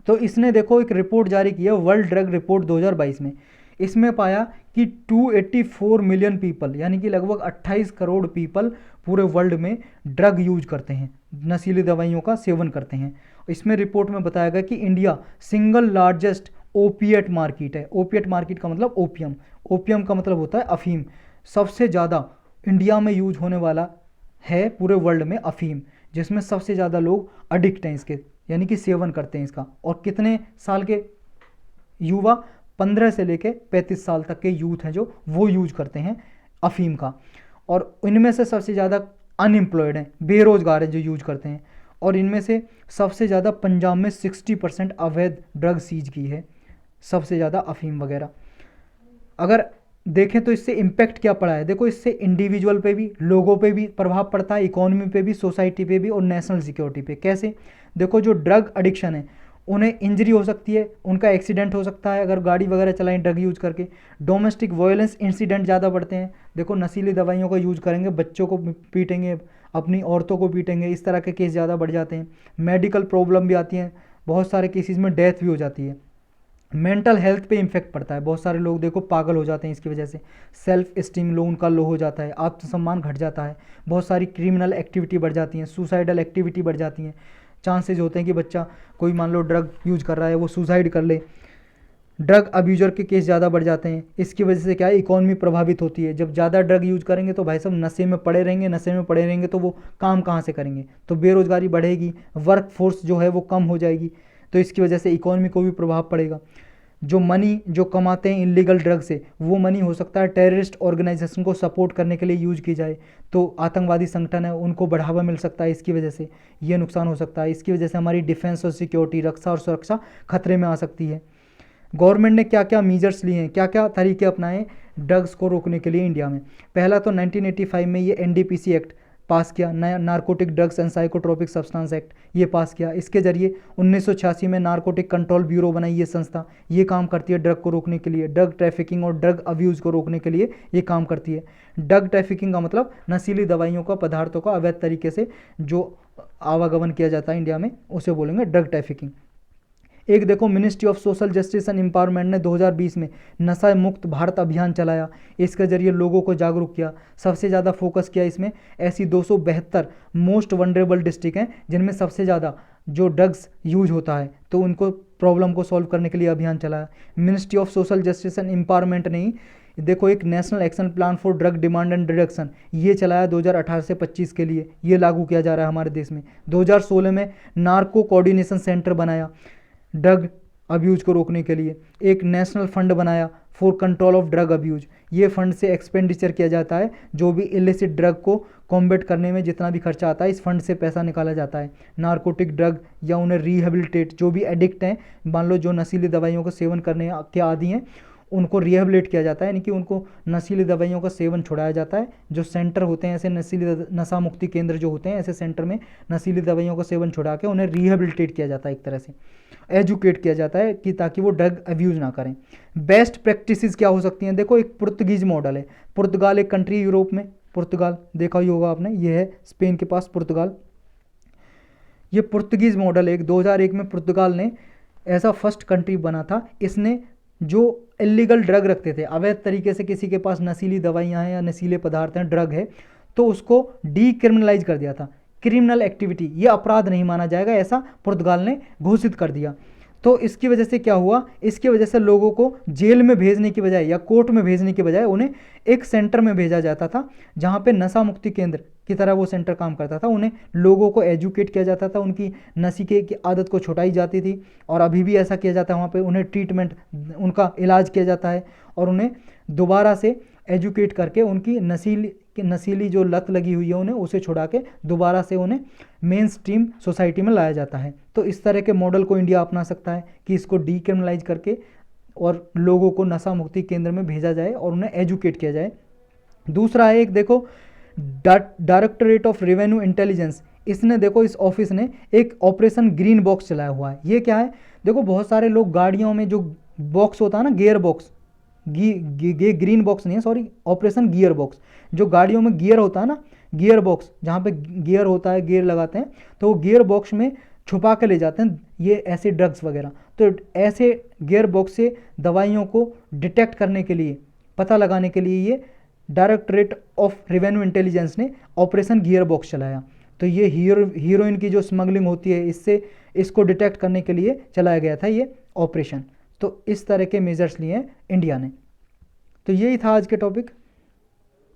तो इसने देखो एक रिपोर्ट जारी की है, वर्ल्ड ड्रग रिपोर्ट 2022 में। इसमें पाया कि 284 मिलियन पीपल, यानी कि लगभग 28 करोड़ पीपल पूरे वर्ल्ड में ड्रग यूज करते हैं, नशीली दवाइयों का सेवन करते हैं। इसमें रिपोर्ट में बताया गया कि India single largest opiate market है। ओपिएट मार्केट का मतलब ओपियम, ओपियम का मतलब होता है अफीम। सबसे ज़्यादा इंडिया में यूज होने वाला है पूरे वर्ल्ड में अफीम, जिसमें सबसे ज़्यादा लोग अडिक्ट हैं इसके, यानी कि सेवन करते हैं इसका। और कितने साल के युवा? 15 से लेके 35 साल तक के यूथ हैं जो वो यूज करते हैं अफीम का। और इनमें से सबसे ज़्यादा अनएम्प्लॉयड हैं, बेरोजगार हैं जो यूज करते हैं। और इनमें से सबसे ज़्यादा पंजाब में 60% अवैध ड्रग सीज की है, सबसे ज़्यादा अफीम वगैरह। अगर देखें तो इससे इम्पैक्ट क्या पड़ा है, देखो इससे इंडिविजुअल पे भी, लोगों पे भी प्रभाव पड़ता है, इकोनॉमी पे भी, सोसाइटी पे भी, और नेशनल सिक्योरिटी पे। कैसे? देखो, जो ड्रग एडिक्शन है उन्हें इंजरी हो सकती है, उनका एक्सीडेंट हो सकता है अगर गाड़ी वगैरह चलाएं ड्रग यूज करके। डोमेस्टिक वायलेंस इंसिडेंट ज़्यादा बढ़ते हैं। देखो, नशीली दवाइयों का यूज करेंगे, बच्चों को पीटेंगे, अपनी औरतों को पीटेंगे, इस तरह के केस ज़्यादा बढ़ जाते हैं। मेडिकल प्रॉब्लम भी आती हैं, बहुत सारे केसेस में डेथ भी हो जाती है। मेंटल हेल्थ पे इम्फेक्ट पड़ता है, बहुत सारे लोग देखो पागल हो जाते हैं इसकी वजह से। सेल्फ स्टीम लो उनका लो हो जाता है, आत्मसम्मान घट जाता है, बहुत सारी क्रिमिनल एक्टिविटी बढ़ जाती हैं, सुसाइडल एक्टिविटी बढ़ जाती हैं। चांसेज होते हैं कि बच्चा कोई मान लो ड्रग यूज कर रहा है वो सुसाइड कर ले। ड्रग अब्यूजर के केस ज़्यादा बढ़ जाते हैं। इसकी वजह से क्या है, इकॉनमी प्रभावित होती है। जब ज़्यादा ड्रग यूज करेंगे तो भाई साहब नशे में पड़े रहेंगे, नशे में पड़े रहेंगे तो वो काम कहाँ से करेंगे, तो बेरोजगारी बढ़ेगी, वर्क फोर्स जो है वो कम हो जाएगी, तो इसकी वजह से इकॉनमी को भी प्रभाव पड़ेगा। जो मनी जो कमाते हैं इलीगल ड्रग से, वो मनी हो सकता है टेररिस्ट ऑर्गेनाइजेशन को सपोर्ट करने के लिए यूज की जाए, तो आतंकवादी संगठन है उनको बढ़ावा मिल सकता है, इसकी वजह से ये नुकसान हो सकता है। इसकी वजह से हमारी डिफेंस और सिक्योरिटी, रक्षा और सुरक्षा खतरे में आ सकती है। गवर्नमेंट ने क्या क्या मीजर्स लिए हैं, क्या क्या तरीके अपनाए ड्रग्स को रोकने के लिए इंडिया में। पहला तो 1985 में ये एनडीपीसी एक्ट पास किया, नया narcotic drugs and psychotropic substance act ये पास किया। इसके जरिए 1986 में नारकोटिक कंट्रोल ब्यूरो बनाई ये संस्था, ये काम करती है ड्रग को रोकने के लिए, ड्रग ट्रैफिकिंग और ड्रग अब्यूज़ को रोकने के लिए ये काम करती है। ड्रग ट्रैफिकिंग का मतलब नशीली दवाइयों का, पदार्थों का अवैध तरीके से जो आवागमन किया जाता है इंडिया में, उसे बोलेंगे ड्रग ट्रैफिकिंग। एक देखो ministry of social justice and empowerment ने 2020 में नशा मुक्त भारत अभियान चलाया, इसके जरिए लोगों को जागरूक किया। सबसे ज़्यादा फोकस किया इसमें ऐसी 272 मोस्ट वनरेबल डिस्ट्रिक्ट हैं जिनमें सबसे ज़्यादा जो ड्रग्स यूज होता है, तो उनको प्रॉब्लम को सॉल्व करने के लिए अभियान चलाया। Ministry of social justice and empowerment ने ही देखो एक national action plan for drug demand and reduction ये चलाया 2018 से 25 के लिए, ये लागू किया जा रहा है हमारे देश में। 2016 में नार्को कोऑर्डिनेशन सेंटर बनाया ड्रग अब्यूज़ को रोकने के लिए। एक नेशनल फंड बनाया for control of drug abuse, ये फंड से एक्सपेंडिचर किया जाता है, जो भी इलिसिट ड्रग को कॉम्बैट करने में जितना भी खर्चा आता है इस फंड से पैसा निकाला जाता है। नारकोटिक ड्रग या उन्हें रिहेबिलिटेट, जो भी एडिक्ट हैं, मान लो जो नशीली दवाइयों का सेवन करने के आदी हैं, उनको रिहेबिलिट किया जाता है, यानी कि उनको नशीली दवाइयों का सेवन छुड़ाया जाता है। जो सेंटर होते हैं ऐसे नशा मुक्ति केंद्र जो होते हैं, ऐसे सेंटर में नशीली दवाइयों का सेवन छुड़ा के उन्हें रिहेबिलिटेट किया जाता है, एक तरह से एजुकेट किया जाता है कि ताकि वो ड्रग अब्यूज़ ना करें। बेस्ट प्रैक्टिसेस क्या हो सकती हैं, देखो एक पुर्तगीज मॉडल है। पुर्तगाल एक कंट्री यूरोप में, पुर्तगाल देखा ही होगा आपने, ये है स्पेन के पास पुर्तगाल। ये पुर्तगीज मॉडल है, 2001 में पुर्तगाल ने ऐसा फर्स्ट कंट्री बना था, इसने जो इलीगल ड्रग रखते थे, अवैध तरीके से किसी के पास नशीली दवाइयाँ हैं या नशीले पदार्थ हैं, ड्रग है, तो उसको डीक्रिमिनलाइज कर दिया था। क्रिमिनल एक्टिविटी, ये अपराध नहीं माना जाएगा, ऐसा पुर्तगाल ने घोषित कर दिया। तो इसकी वजह से क्या हुआ, इसकी वजह से लोगों को जेल में भेजने की बजाय या कोर्ट में भेजने की बजाय उन्हें एक सेंटर में भेजा जाता था, जहाँ पे नशा मुक्ति केंद्र की तरह वो सेंटर काम करता था। उन्हें लोगों को एजुकेट किया जाता था, उनकी नशे की आदत को छुटाई जाती थी, और अभी भी ऐसा किया जाता है। वहाँ पे उन्हें ट्रीटमेंट, उनका इलाज किया जाता है, और उन्हें दोबारा से एजुकेट करके उनकी नशीली जो लत लगी हुई है उन्हें उसे छुड़ा के दोबारा से उन्हें मेन स्ट्रीम सोसाइटी में लाया जाता है। तो इस तरह के मॉडल को इंडिया अपना सकता है कि इसको डीक्रिमिनलाइज करके और लोगों को नशा मुक्ति केंद्र में भेजा जाए और उन्हें एजुकेट किया जाए। दूसरा है एक देखो डायरेक्टरेट ऑफ रेवेन्यू इंटेलिजेंस, इसने देखो इस ऑफिस ने एक ऑपरेशन ग्रीन बॉक्स चलाया हुआ है। ये क्या है, देखो बहुत सारे लोग गाड़ियों में जो बॉक्स होता है ना, गियर बॉक्स, ग्रीन बॉक्स नहीं है, सॉरी, ऑपरेशन गियर बॉक्स, जो गाड़ियों में गियर होता है ना, गियर बॉक्स जहाँ पे गियर होता है, गियर लगाते हैं, तो वो गियर बॉक्स में छुपा के ले जाते हैं ये ऐसे ड्रग्स वगैरह। तो ऐसे गियर बॉक्स से दवाइयों को डिटेक्ट करने के लिए, पता लगाने के लिए ये डायरेक्टरेट ऑफ रेवेन्यू इंटेलिजेंस ने ऑपरेशन गियर बॉक्स चलाया। तो ये हीरोइन की जो स्मगलिंग होती है, इसको डिटेक्ट करने के लिए चलाया गया था ये ऑपरेशन। तो इस तरह के मेजर्स लिए हैं इंडिया ने। तो यही था आज के टॉपिक।